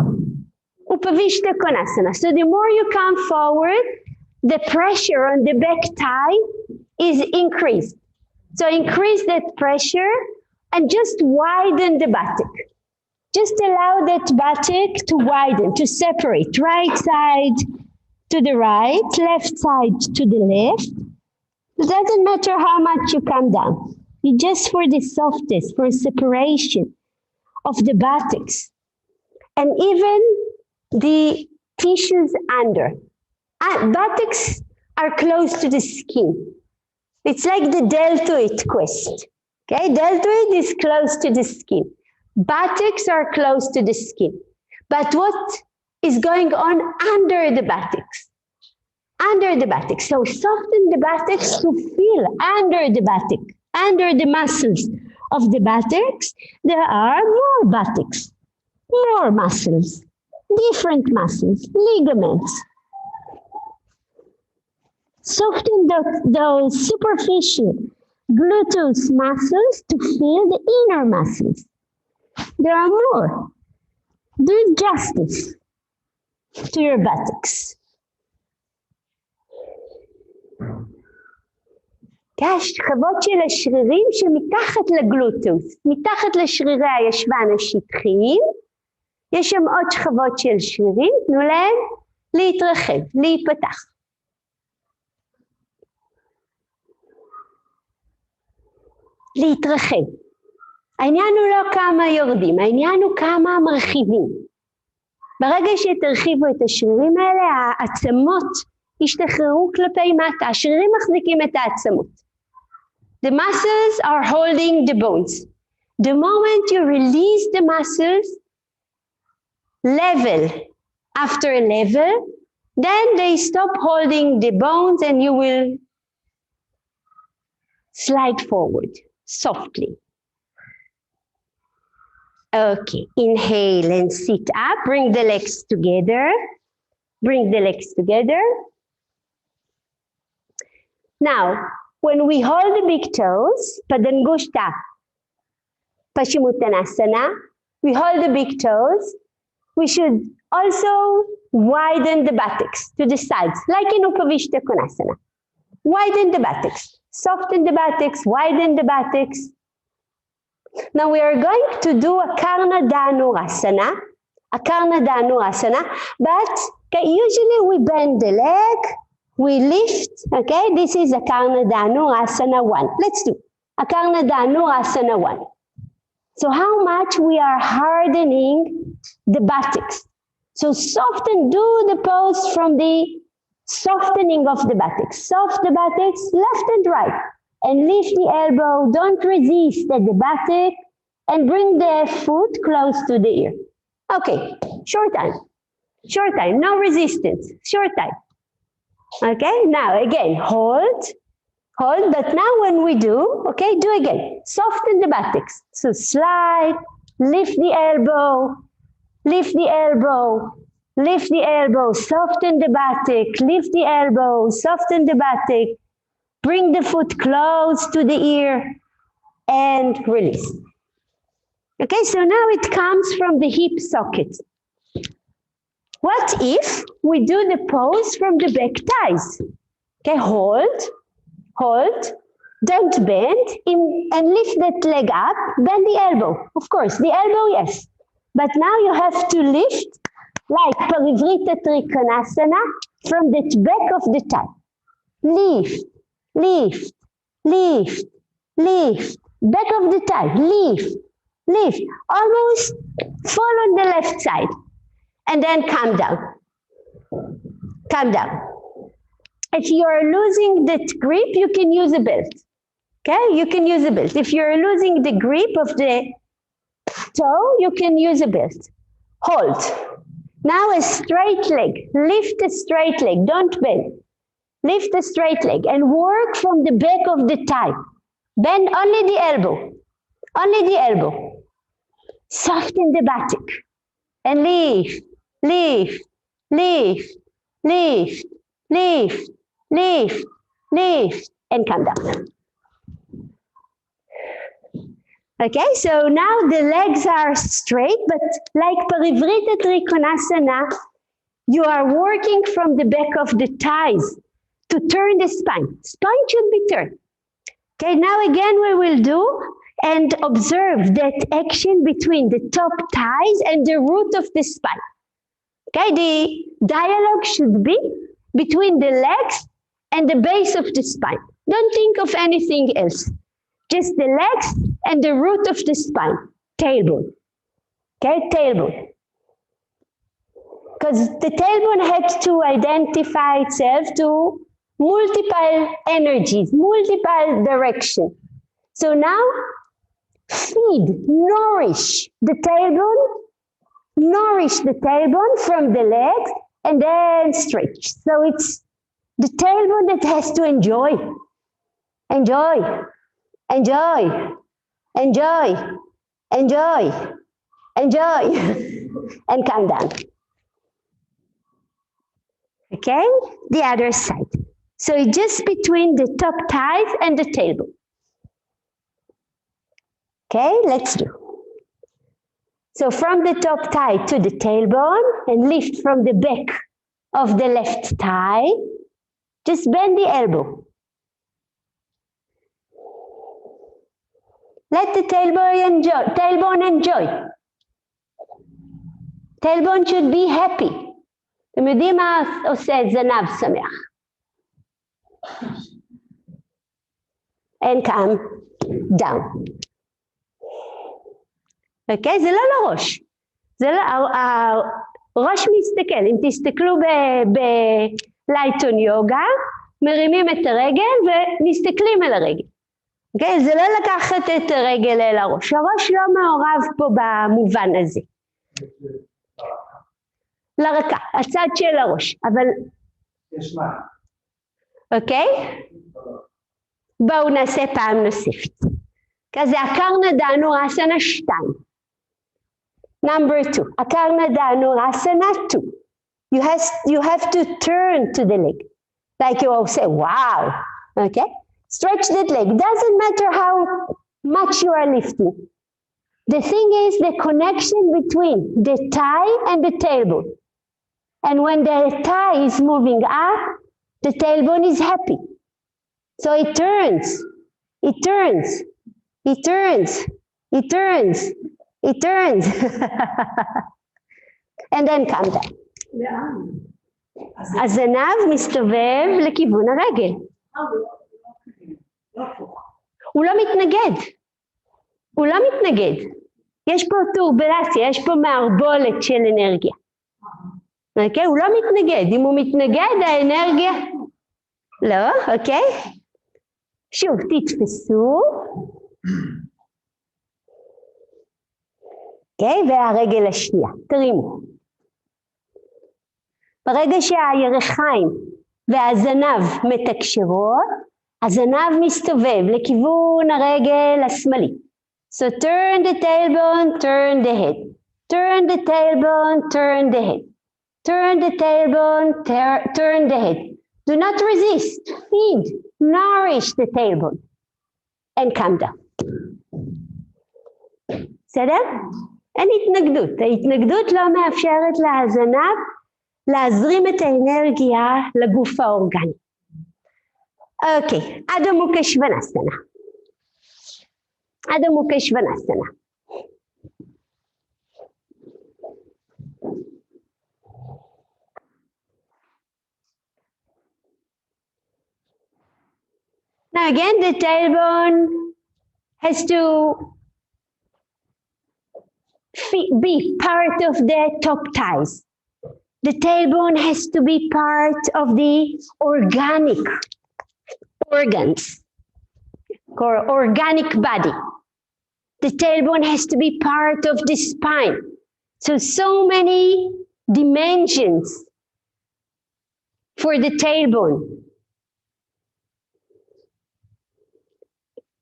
Upavishta Konasana. So the more you come forward, the pressure on the back thigh is increased. So increase that pressure and just widen the buttock. Just allow that buttock to widen, to separate. Right side to the right, left side to the left. It doesn't matter how much you come down. It's just for the softness, for separation of the buttocks. And even the tissues under. Buttocks are close to the skin. It's like the deltoid quest. Okay, deltoid is close to the skin. Buttocks are close to the skin. But what is going on under the buttocks? Under the buttocks. So soften the buttocks to feel under the buttock, under the muscles of the buttocks. There are more buttocks, more muscles, different muscles, ligaments. Soften those superficial gluteus muscles to feel the inner muscles. There are more. Do justice to your buttocks. שכבות של השרירים שמתחת לגלוטוס, מתחת לשרירי הישבן השטחיים, יש שם עוד שכבות של שרירים, תנו להם להתרחב, להיפתח. להתרחב. העניין הוא לא כמה יורדים, העניין הוא כמה מרחיבים. ברגע שתרחיבו את השרירים האלה, העצמות ישתחררו כלפי מטה, השרירים מחזיקים את העצמות. The muscles are holding the bones. The moment you release the muscles, level after level, then they stop holding the bones and you will slide forward softly. Okay, inhale and sit up. Bring the legs together. Bring the legs together. Now, when we hold the big toes, Padangushta, Paschimottanasana, we hold the big toes, we should also widen the buttocks to the sides, like in Upavishta Konasana. Widen the buttocks, soften the buttocks, widen the buttocks. Now we are going to do a Karna Dhanurasana, but usually we bend the leg, we lift, okay? This is a Karna Dhanurasana 1. Let's do a Karna Dhanurasana 1. So how much we are hardening the buttocks. So soften, do the pose from the Softening of the buttocks. Soft the buttocks, left and right. And lift the elbow, don't resist at the buttock, and bring the foot close to the ear. Okay, short time, no resistance, short time. Okay, now again, hold, but now when we do, okay, do again. Soften the buttocks. So slide, lift the elbow, lift the elbow, lift the elbow, soften the buttock, lift the elbow, soften the buttock, bring the foot close to the ear, and release. Okay, so now it comes from the hip socket. What if we do the pose from the back thighs? Okay, hold, don't bend, and lift that leg up, bend the elbow. Of course, the elbow, yes. But now you have to lift, like Parivrita Trikonasana, from the back of the thigh. Lift, lift, lift, lift, back of the thigh, lift, lift, almost fall on the left side, and then come down, come down. If you are losing that grip, you can use a belt, okay? You can use a belt. If you're losing the grip of the toe, you can use a belt. Hold. Now a straight leg, lift a straight leg, don't bend. Lift a straight leg and work from the back of the thigh. Bend only the elbow, only the elbow. Soften the buttock and lift, lift, lift, lift, lift, lift, lift, and come down. Okay, so now the legs are straight, but like Parivrita Trikonasana, you are working from the back of the thighs to turn the spine. Spine should be turned. Okay, now again we will do and observe that action between the top thighs and the root of the spine. Okay, the dialogue should be between the legs and the base of the spine. Don't think of anything else. Just the legs and the root of the spine. Tailbone. Okay, tailbone. Because the tailbone had to identify itself to multiple energies, multiple directions. So now, feed, nourish the tailbone from the legs, and then stretch. So it's the tailbone that has to enjoy, enjoy, enjoy, enjoy, enjoy, enjoy, and come down. Okay, the other side. So it's just between the top thighs and the tailbone. Okay, let's do. So from the top thigh to the tailbone and lift from the back of the left thigh. Just bend the elbow. Let the tailbone enjoy. Tailbone should be happy. אתם יודעים מה עושה זנב שמח? And come down. אוקיי? זה לא לראש. זה לא, הראש מסתכל. אם תסתכלו בלייטון יוגה, מרימים את הרגל ומסתכלים על הרגל. אוקיי? זה לא לקחת את הרגל אל הראש. הראש לא מעורב פה במובן הזה. לרקה, הצד של הראש, אבל... יש מה? אוקיי? בואו נעשה פעם נוספת. כזה הקרנה דהנורסנה 2. Number 2. הקרנה דהנורסנה 2. You have to turn to the leg. Like you will say, wow. Okay? Stretch that leg. Doesn't matter how much you are lifting. The thing is the connection between the thigh and the tailbone. And when the thigh is moving up, the tailbone is happy. So it turns, it turns, it turns, it turns, it turns. And then come down. הזנב מסתובב לכיוון הרגל. הוא לא מתנגד. הוא לא מתנגד. יש פה טורבולציה, יש פה מערבולת של אנרגיה. אוקיי? הוא לא מתנגד. אם הוא מתנגד, האנרגיה... לא, אוקיי? שוב, תתפסו. אוקיי? והרגל השנייה. תרימו. ברגע שהירכיים והזנב מתקשרות, הזנב מסתובב לכיוון הרגל השמאלי. So turn the tailbone, turn the head. Turn the tailbone, turn the head. Turn the tailbone, turn the head. Do not resist. Feed, nourish the tailbone. And come down. בסדר? אין התנגדות. ההתנגדות לא מאפשרת להזנב להזרים את האנרגיה לגוף האורגני. אוקיי, אדו מוקה שוונאסנה. אדו מוקה שוונאסנה. Now again, the tailbone has to be part of the top thighs. The tailbone has to be part of the organic organs or organic body. The tailbone has to be part of the spine. So many dimensions for the tailbone.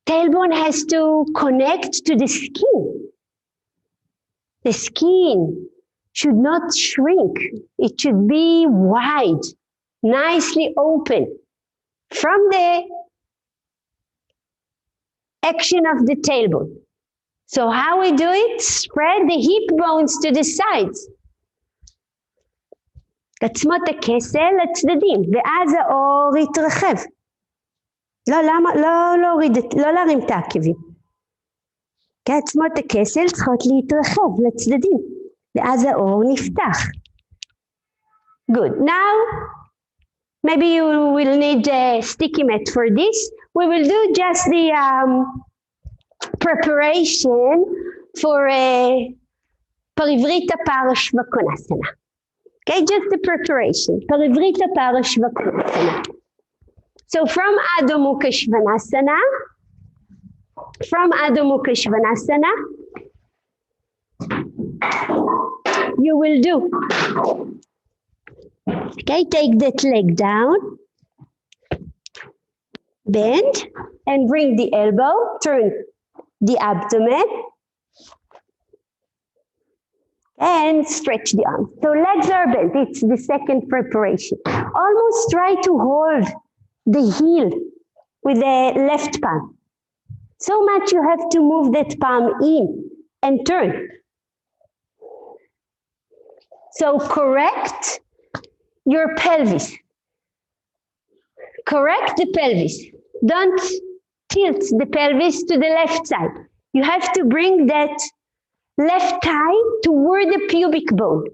Tailbone has to connect to the skin. The skin should not shrink. It should be wide, nicely open. From the action of the tailbone. So how we do it? Spread the hip bones to the sides. עצמות הכסל לצדדים, ואז האור יתרחב. לא להרים את העקבים. כי עצמות הכסל צריכות להתרחב לצדדים, ואז האור נפתח. Good. Now, maybe you will need a sticky mat for this. We will do just the preparation for Parivrita Parashvakonasana. Okay, just the preparation. Parivrita Parashvakonasana. So from Adho Mukha Svanasana, you will do. Okay, take that leg down, bend, and bring the elbow, turn the abdomen, and stretch the arms. So legs are bent, it's the second preparation. Almost try to hold the heel with the left palm. So much you have to move that palm in and turn. So correct your pelvis. Correct the pelvis. Don't tilt the pelvis to the left side. You have to bring that left thigh toward the pubic bone.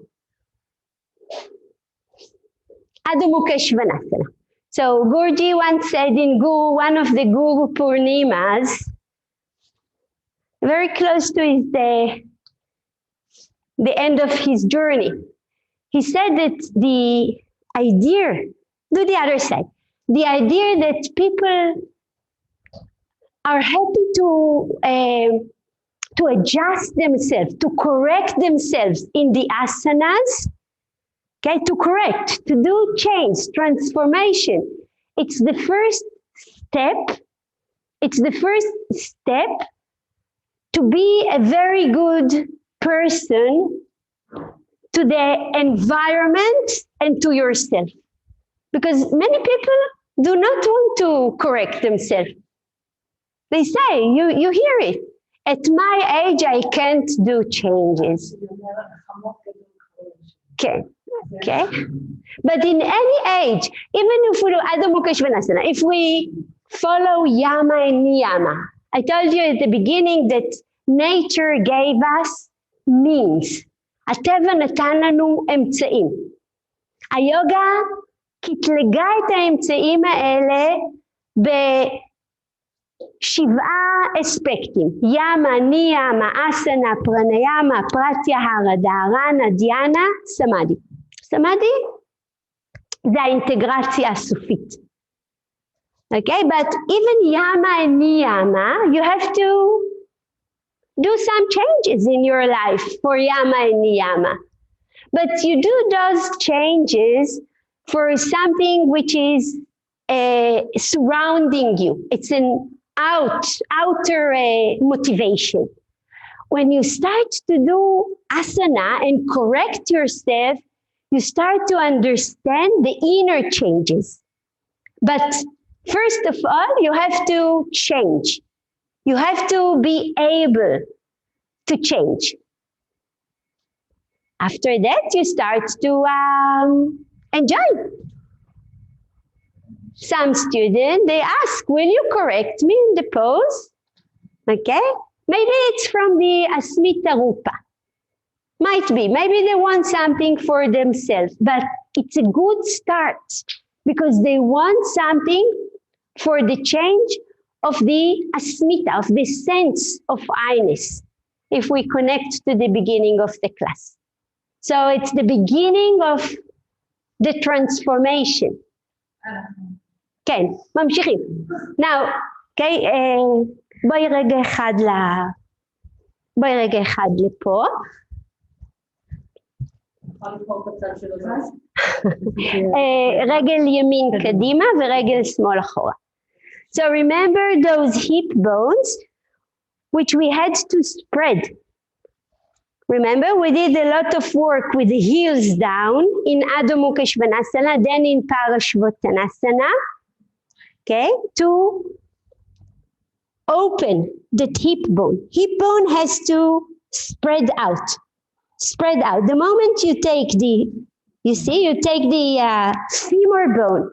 Adho Mukha Svanasana. So Guruji once said in one of the Guru Purnimas, very close to the end of his journey, he said that the idea, do the other side, the idea that people are happy to adjust themselves, to correct themselves in the asanas, okay, to correct, to do change, transformation. It's the first step. It's the first step to be a very good person to the environment and to yourself. Because many people do not want to correct themselves. They say, you hear it. At my age, I can't do changes. Okay. Okay, but in any age, even if we do Adho Mukha Svanasana, if we follow Yama and Niyama, I told you at the beginning that nature gave us means. הטבע נתן לנו אמצעים. היוגה קטלגה את האמצעים האלה בשבעה אספקטים. ימה, ניאמה, אסנה, פרניאמה, פרטיה, הרדהרנה, דיאנה, סמאדי. samadhi, זה האינטגרציה הסופית. Okay, but even yama and niyama, you have to do some changes in your life for yama and niyama. But you do those changes for something which is surrounding you. It's an outer motivation. When you start to do asana and correct yourself, you start to understand the inner changes. But first of all, you have to change. You have to be able to change. After that, you start to enjoy. Some students, they ask, will you correct me in the pose? Okay, maybe it's from the Asmita Rupa. Might be, maybe they want something for themselves, but it's a good start because they want something for the change of the Asmita, of the sense of I-ness, if we connect to the beginning of the class. So it's the beginning of the transformation. כן, ממשיכים. Now, okay, בואי רגע אחד לפה. רגל ימין קדימה ורגל שמאל אחורה. So remember those hip bones which we had to spread. Remember, we did a lot of work with the heels down in Adho Mukha Svanasana, then in Parashvottanasana, okay, to open the hip bone. Hip bone has to spread out. Spread out. The moment you take you take the femur bone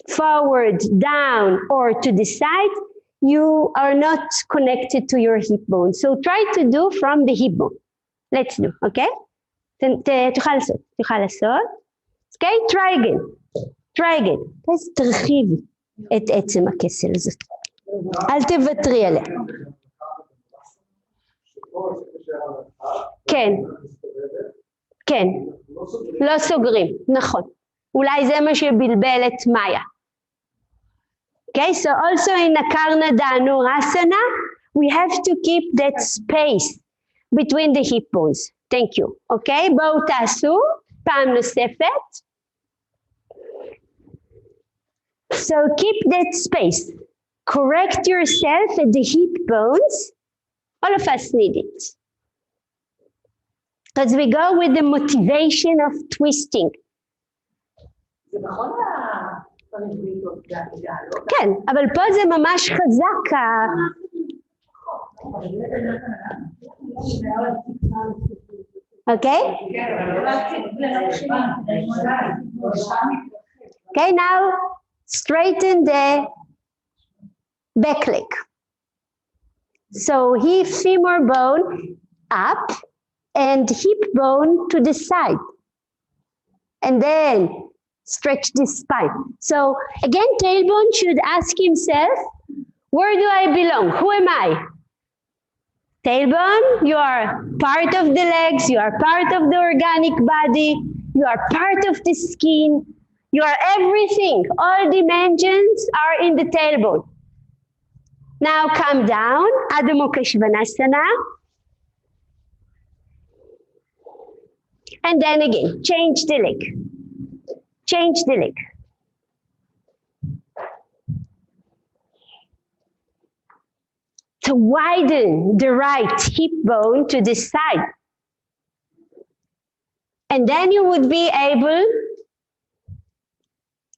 forward, down, or to the side, you are not connected to your hip bone. So try to do from the hip bone. Let's do, okay? תוכל לעשות. Okay, try again. אז תרחיבי את עצם הכסל הזאת. אל תוותרי עליה. כן, לא סוגרים, נכון. אולי זה מה שבלבל את מאיה. Okay, so also in the Karna Dhanurasana, we have to keep that space between the hip bones. Thank you. Okay, בואו תעשו פעם נוספת. So keep that space. Correct yourself at the hip bones. All of us need it. Because we go with the motivation of twisting. כן, אבל פה זה ממש חזק. Okay? Okay, now straighten the back leg. So femur bone up and hip bone to the side. And then stretch the spine. So again, tailbone should ask himself, where do I belong? Who am I? Tailbone, you are part of the legs, you are part of the organic body, you are part of the skin, you are everything. All dimensions are in the tailbone. Now come down, Adho Mukha Svanasana. And then again, change the leg. Change the leg. To widen the right hip bone to the side. And then you would be able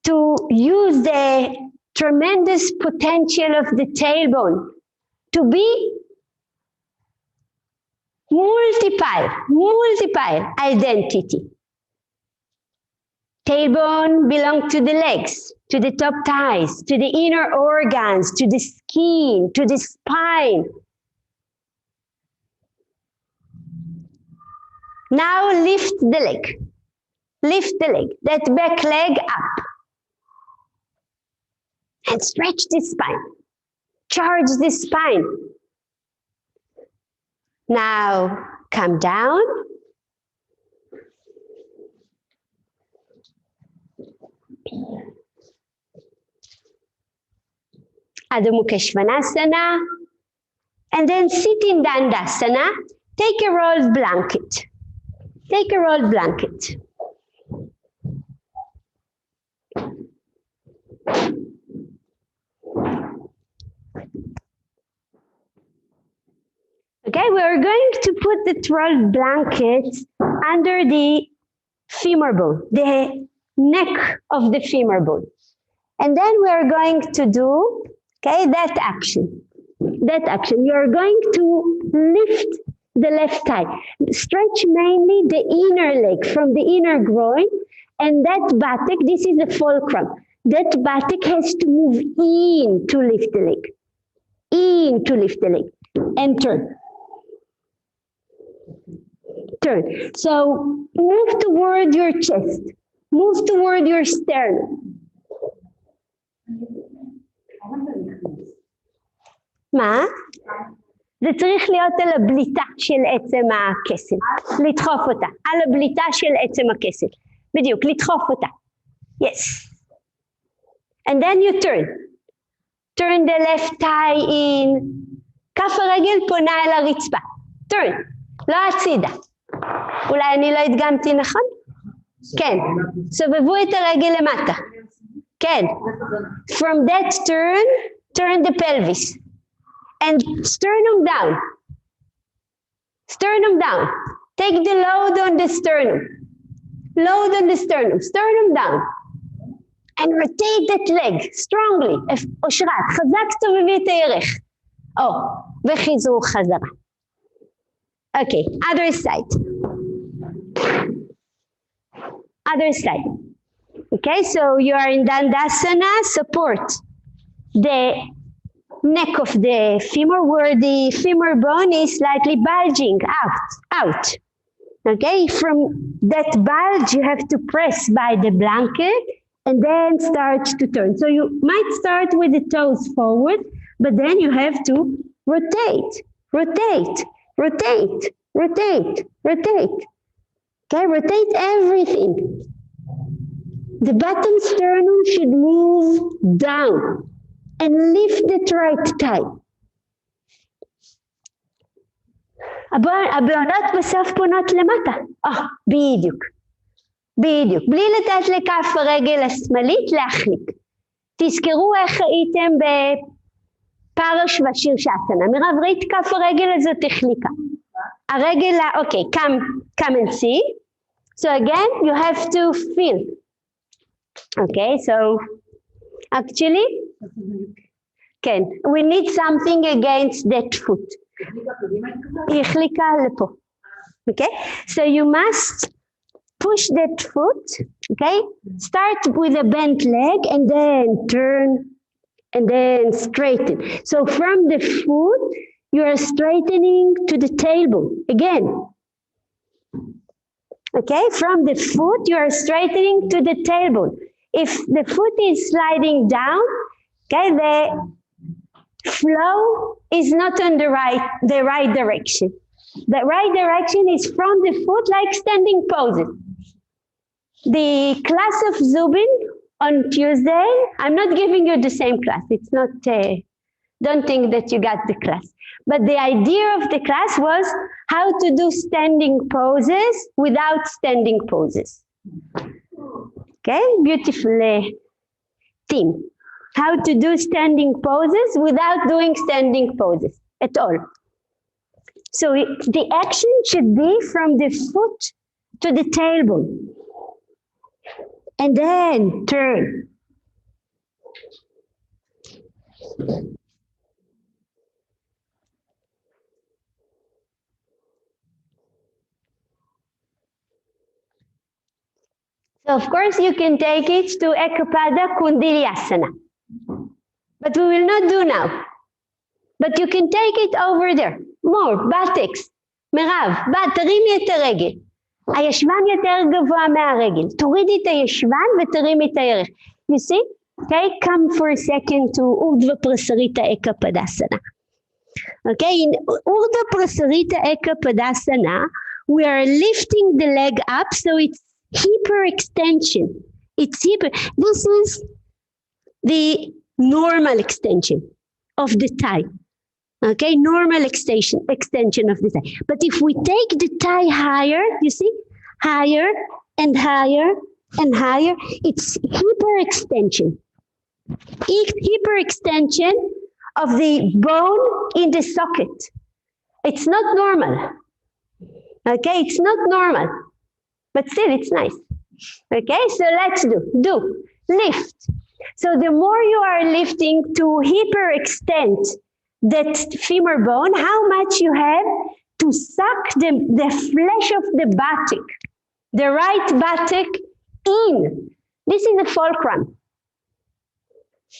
to use the tremendous potential of the tailbone to be multiple identity. Tailbone belongs to the legs, to the top thighs, to the inner organs, to the skin, to the spine. Now lift the leg, that back leg up. And stretch the spine, charge the spine. Now come down. Adho Mukha Svanasana, and then sit in Dandasana. Take a rolled blanket. Take a rolled blanket. Okay, we are going to put the rolled blanket under the femur bone, the neck of the femur bone. And then we are going to do, okay, that action. That action. You are going to lift the left thigh. Stretch mainly the inner leg from the inner groin, and that buttock, this is the fulcrum. That buttock has to move in to lift the leg. In to lift the leg. And turn. Turn. So move toward your chest. Move toward your sternum. מה? זה צריך להיות על הבליטה של עצם הכסל. לדחוף אותה. על הבליטה של עצם הכסל. בדיוק, לדחוף אותה. Yes. And then you turn. Turn the left thigh in. כף הרגל פונה אל הרצפה. Turn. לא הצידה. אולי אני לא הדגמתי נכון? כן. סובבו את הרגל למטה. כן. From that turn, turn the pelvis. And sternum down. Sternum down. Take the load on the sternum. Load on the sternum. Sternum down. And rotate that leg strongly. אושרת, חזק תובבי את הירך. וחיזור חזרה. Okay, other side. Other side. Okay, so you are in Dandasana. Support the neck of the femur where the femur bone is slightly bulging out. Okay, from that bulge you have to press by the blanket and then start to turn. So you might start with the toes forward, but then you have to rotate, rotate, rotate, rotate, rotate. Okay, rotate everything. The bottom sternum should move down. And lift the right thigh. הבעונות בסוף פונות למטה. בדיוק. בדיוק. בלי לתת לכף הרגל השמאלית להחליק. תזכרו איך הייתם בפרש ושירשסנה. מירב, ראית כף הרגל הזאת החליקה. הרגל, אוקיי, come and see. So again, you have to feel. Okay, so actually, כן, we need something against that foot. היא החליקה לפה. Okay, so you must push that foot. Okay, start with a bent leg and then turn and then straighten. So from the foot, you are straightening to the tailbone again. Okay, from the foot, you are straightening to the tailbone. If the foot is sliding down, okay, the flow is not on the right direction. The right direction is from the foot, like standing poses. The class of Zubin on Tuesday, I'm not giving you the same class. It's not, don't think that you got the class. But the idea of the class was how to do standing poses without standing poses. Okay, beautiful theme. How to do standing poses without doing standing poses at all. So the action should be from the foot to the tailbone. And then turn. So of course you can take it to Ekapada Kundilyasana. But we will not do now. But you can take it over there. More, buttocks. מירב, תרימי את הרגל. הישבן יותר גבוה מהרגל. תורידי את הישבן ותרימי את הירך. You see? Okay, come for a second to Urdhva Prasarita Eka Padasana. Okay, in Urdhva Prasarita Eka Padasana, we are lifting the leg up, so it's hyperextension. It's hyper. This is the normal extension. of the thigh. Okay, normal extension of the thigh. But if we take the thigh higher, you see, higher and higher and higher, it's hyperextension. Hyperextension of the bone in the socket. It's not normal. Okay, it's not normal, but still it's nice. Okay, so let's do lift. So the more you are lifting to hyperextend that femur bone, how much you have to suck the flesh of the buttock, the right buttock in. This is a fulcrum.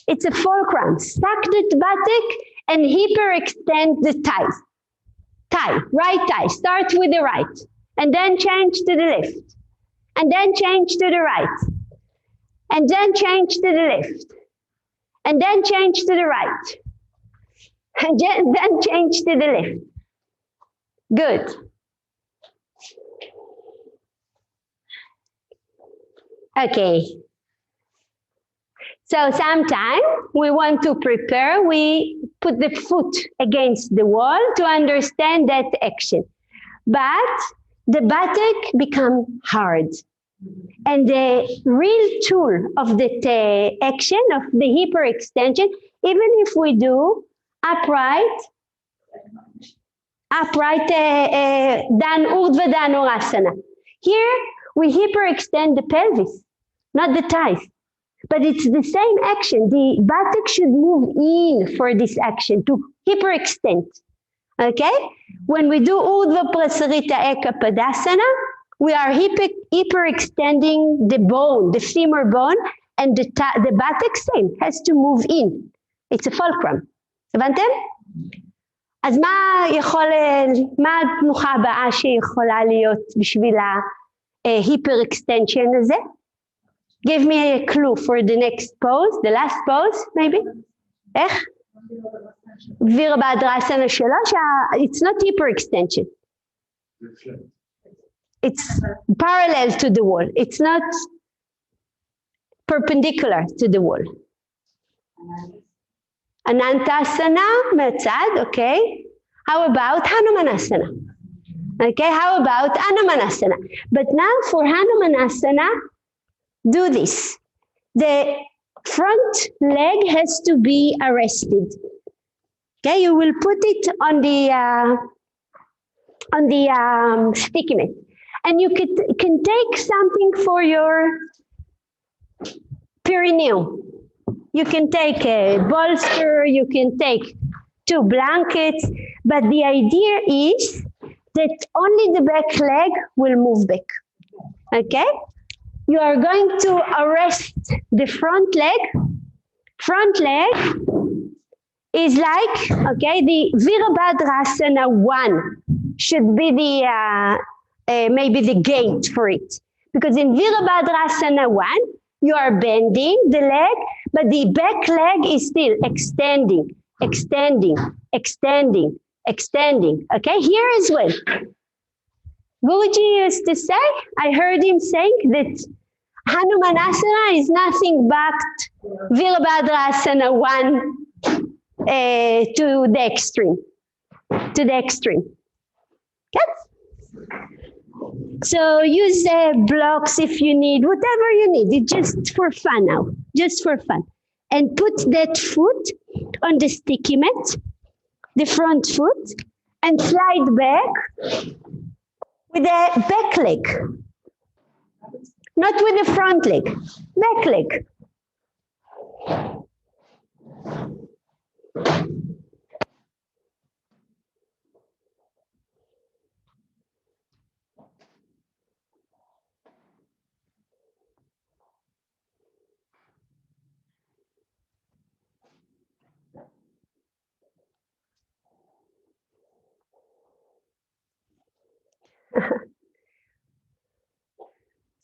It's a fulcrum. Suck the buttock and hyperextend the thighs. Right thigh. Start with the right, and then change to the left, and then change to the right, and then change to the left, and then change to the right, and then change to the left. Good. Okay. So sometimes we want to prepare, we put the foot against the wall to understand that action. But the buttock becomes hard. And the real tool of the action of the hyperextension, even if we do upright Urdhva Dhanurasana. Here we hyperextend the pelvis, not the thighs. But it's the same action. The buttock should move in for this action to hyperextend. Okay? When we do Urdhva Prasarita Eka Padasana, we are hyperextending the bone, the femur bone, and the buttock same, has to move in. It's a fulcrum. הבנתם? אז מה התנוחה הבאה שיכולה להיות בשביל ההיפר-extension הזה? Give me a clue for the next pose, the last pose, maybe? איך? Virasana שלו, it's not hyperextension. It's parallel to the wall. It's not perpendicular to the wall. Anantasana, מהצד, okay. How about Hanumanasana? Okay, how about Hanumanasana? But now for Hanumanasana, do this. The front leg has to be arrested. Okay, you will put it on the sticky mat, and you can take something for your perineum. You can take a bolster, you can take 2 blankets, but the idea is that only the back leg will move back. Okay? You are going to arrest the front leg. Front leg is like, okay, the Virabhadrasana 1 should be the, maybe the gate for it. Because in Virabhadrasana 1, you are bending the leg, but the back leg is still extending, extending, extending, extending. Okay, here as well. Guruji used to say, I heard him saying that Hanumanasana is nothing but Virabhadrasana 1 to the extreme. To the extreme. Yes? So use blocks if you need, whatever you need. It's just for fun now, just for fun. And put that foot on the sticky mat, the front foot, and slide back with the back leg. Not with the front leg, back leg.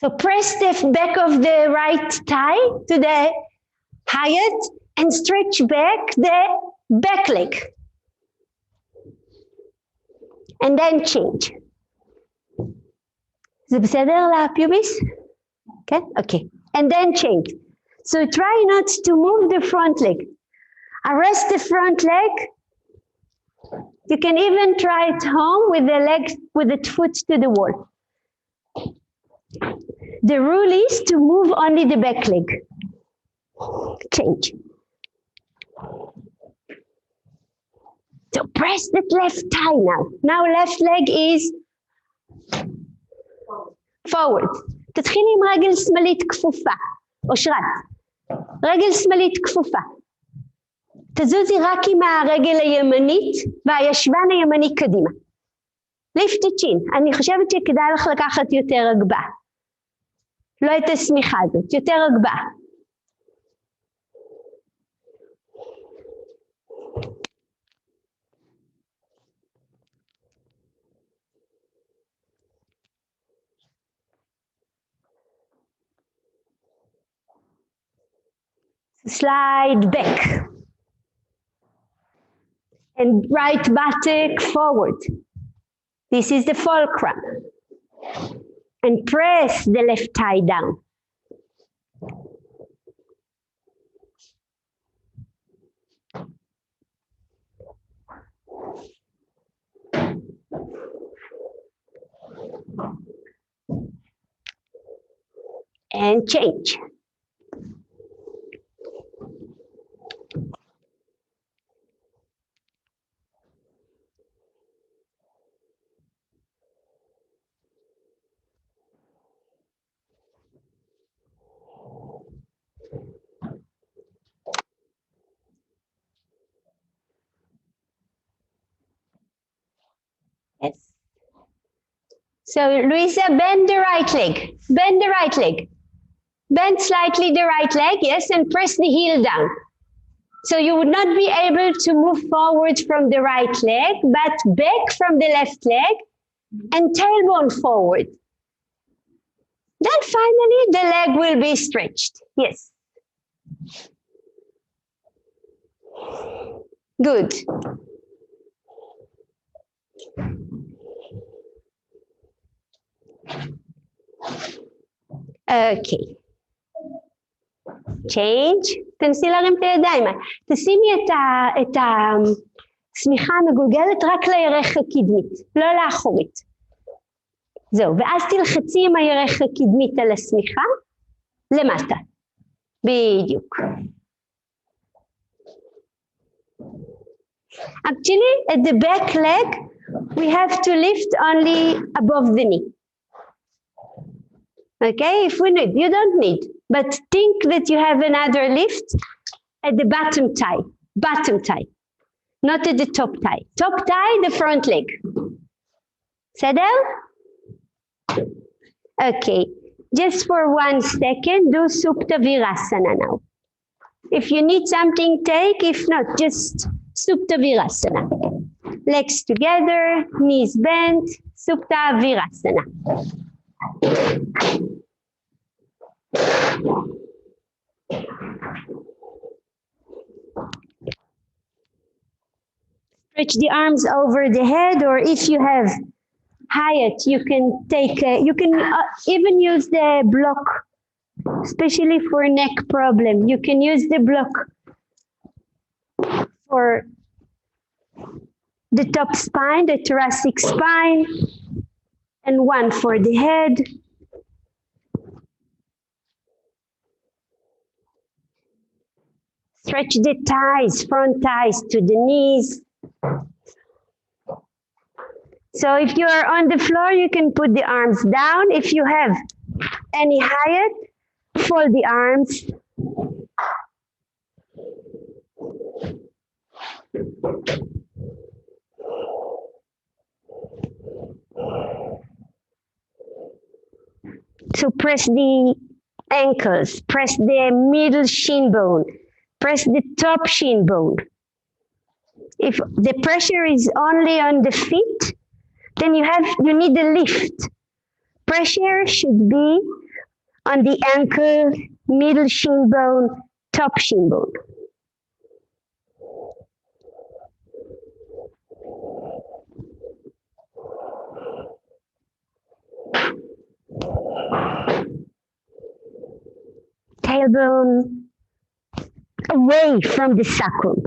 So press the back of the right thigh to the hyatt and stretch back the back leg. And then change. זה בסדר לפיוביס? Okay, okay. And then change. So try not to move the front leg. Arrest the front leg. You can even try it home with the legs, with the foot to the wall. The rule is to move only the back leg. Change. So press that left thigh now. Now left leg is forward. תתחילי עם רגל שמאלית כפופה. אושרת. רגל שמאלית כפופה. תזוזי רק עם הרגל הימנית והישבן הימני קדימה. ליפט צ'ין. אני חושבת שכדאי לך לקחת יותר הגבה. לא את השמיכה הזאת, יותר הגבה. Slide back. And right buttock forward. This is the fulcrum. And press the left thigh down. And change. Yes. So Luisa, bend the right leg. Bend the right leg. Bend slightly the right leg, yes, and press the heel down. So you would not be able to move forward from the right leg, but back from the left leg and tailbone forward. Then finally the leg will be stretched. Yes. Good. Okay. Change. תנסי להרים את הידיים. תשימי את השמיכה המגולגלת רק לירך הקדמית, לא לאחורית. זהו, ואז תלחצי עם הירך הקדמית על השמיכה למטה. בדיוק. Actually, at the back leg, we have to lift only above the knee. Okay, if we need, you don't need, but think that you have another lift at the bottom thigh, not at the top thigh. Top thigh, the front leg. Settle? Okay, just for 1 second, do Sutra Virasana now. If you need something, take. If not, just Sutra Virasana. Legs together, knees bent, Sutra Virasana. Stretch the arms over the head, or if you have Hayat, you can take, you can even use the block, especially for neck problem. You can use the block for the top spine, the thoracic spine, and one for the head. Stretch the thighs, front thighs to the knees. So if you are on the floor, you can put the arms down. If you have any hayat, fold the arms. So press the ankles, press the middle shin bone, press the top shin bone. If the pressure is only on the feet, then you need a lift. Pressure should be on the ankle, middle shin bone, top shin bone. Tailbone away from the sacrum.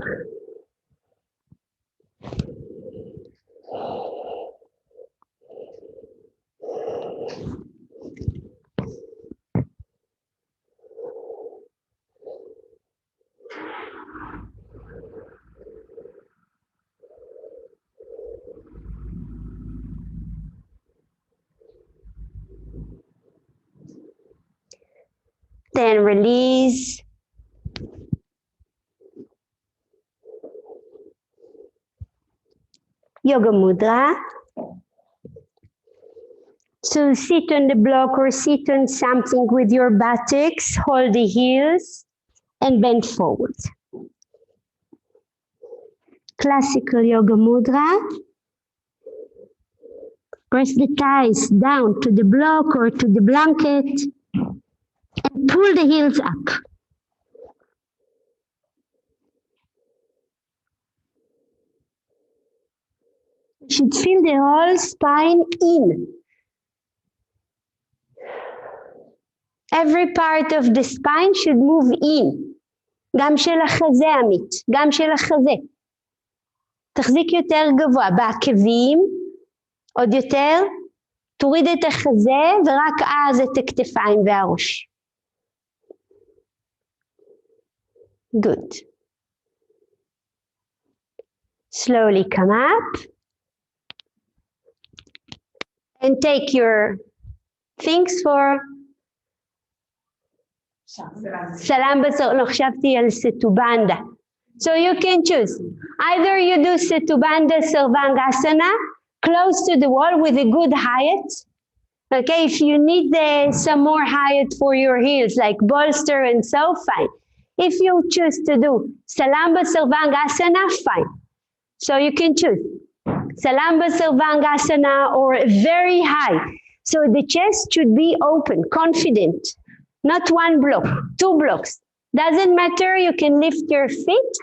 Then release. Yoga Mudra. So sit on the block or sit on something with your buttocks, hold the heels and bend forward. Classical Yoga Mudra. Press the thighs down to the block or to the blanket and pull the heels up. You should feel the whole spine in. Every part of the spine should move in. גם של החזה עמית, גם של החזה. תחזיק יותר גבוה, בעקבים, עוד יותר, תוריד את החזה ורק אז את הכתפיים והראש. Good. Slowly come up and take your things for Salam Basar. לא, חשבתי על סטובנדה. So you can choose. Either you do Setubandha Sarvangasana close to the wall with a good height. Okay, if you need some more height for your heels, like bolster and so, fine. If you choose to do Salamba Sarvangasana, fine. So you can choose Salamba Sarvangasana or very high. So the chest should be open, confident. Not one block, 2 blocks. Doesn't matter, you can lift your feet,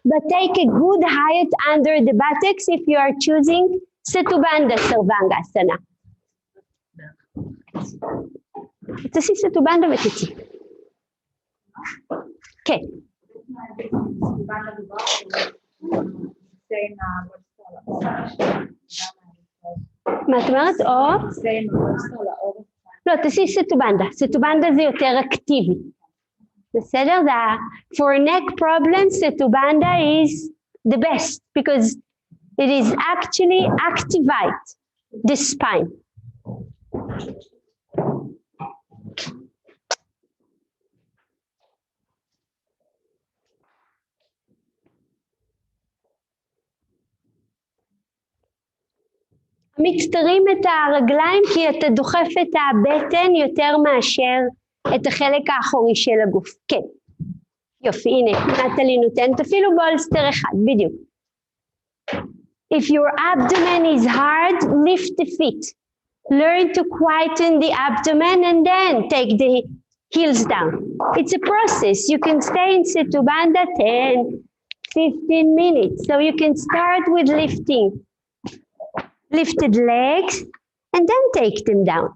but take a good height under the buttocks if you are choosing Setubandha Sarvangasana. תעשי סטובנדה ותצאי. כן. מה את אומרת? או? לא, תעשי סטובנדה. סטובנדה זה יותר אקטיבי. בסדר? For neck problems, Setubandha is the best because it is actually activate the spine. מצטרים את הרגליים כי אתה דוחף את הבטן יותר מאשר את החלק האחורי של הגוף. כן. יופי, הנה, נטלי נותנת אפילו בולסטר אחד, בדיוק. If your abdomen is hard, lift the feet. Learn to quieten the abdomen and then take the heels down. It's a process. You can stay in Setubandha 10, 15 minutes. So you can start with lifted legs and then take them down.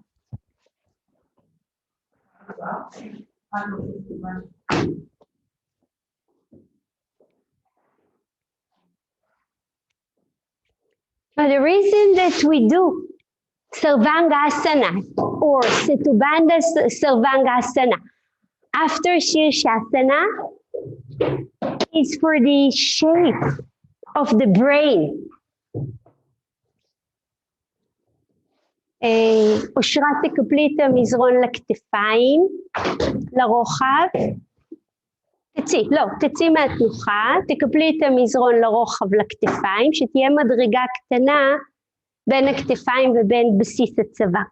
Now the reason that we do Sarvangasana or Setubandha Sarvangasana after Shirshasana is for the shape of the brain. אושרת תקפלי את המזרון לכתפיים, לרוחב. תצאי מהתנוחה, תקפלי את המזרון לרוחב לכתפיים, שתהיה מדרגה קטנה בין הכתפיים ובין בסיס הצבא.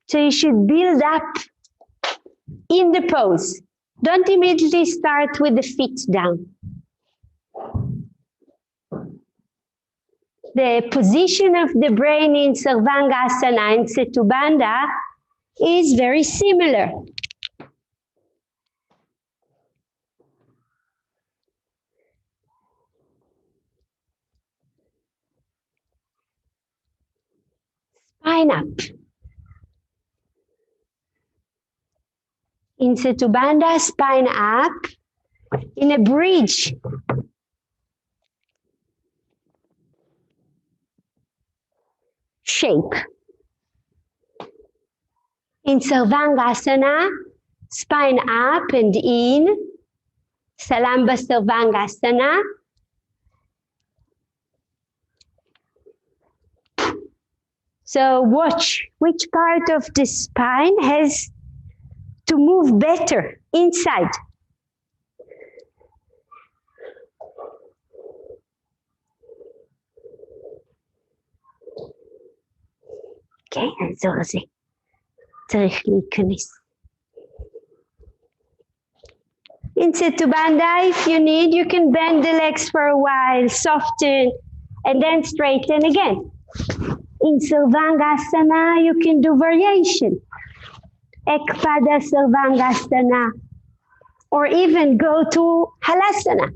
So you should build up in the pose. Don't immediately start with the feet down. The position of the brain in Sarvangasana and Setubandha is very similar. Spine up. In Setubandha, spine up, in a bridge. Shape. In Sarvangasana, spine up and in. Salamba Sarvangasana. So watch which part of the spine has to move better inside. כן, האזור הזה צריך להיכנס. In Setubandha, if you need, you can bend the legs for a while, soften, and then straighten again. In Sarvangasana, you can do variation. Ekpada Sarvangasana, or even go to Halasana.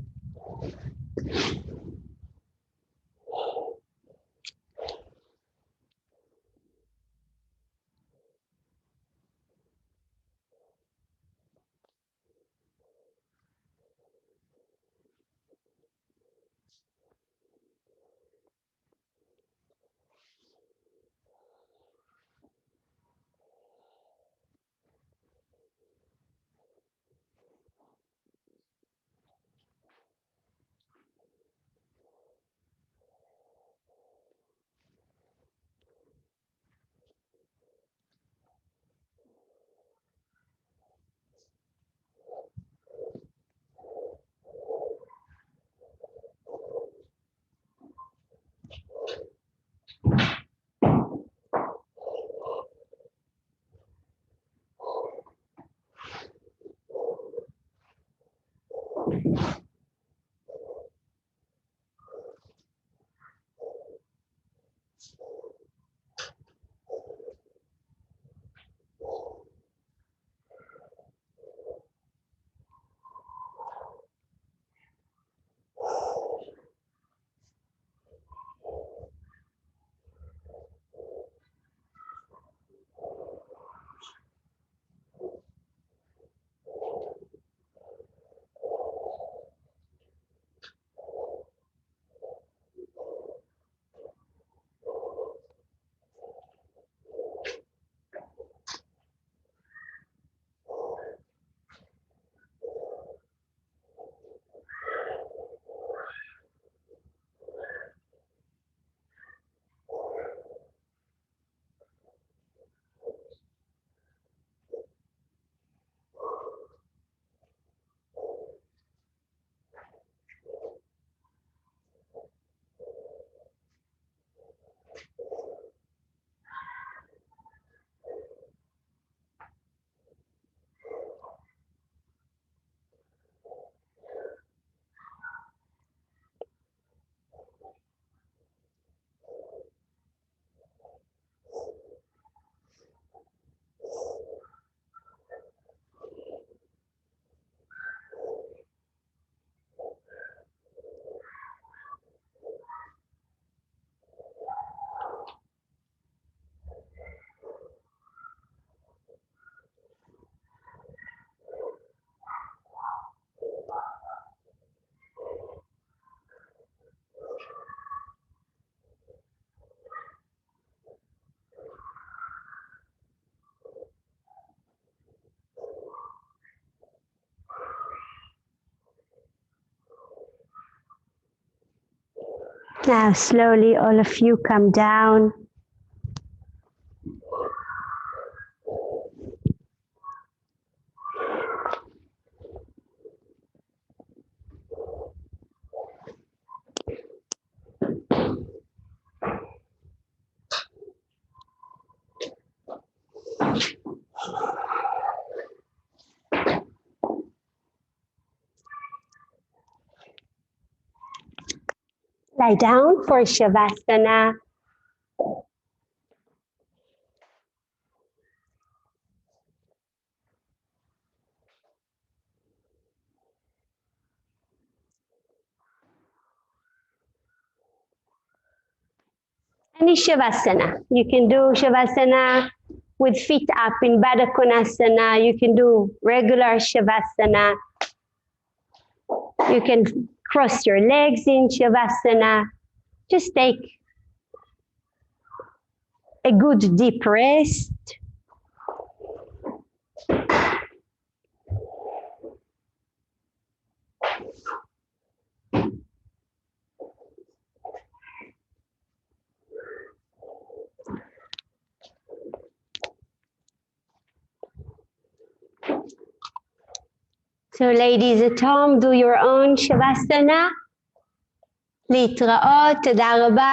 Now slowly all of you come down. Lie down for Shavasana. Any Shavasana. You can do Shavasana with feet up in Baddha Konasana. You can do regular Shavasana. You can cross your legs in Shavasana. Just take a good deep rest. So ladies at home, do your own Shavasana. להתראות, תודה רבה.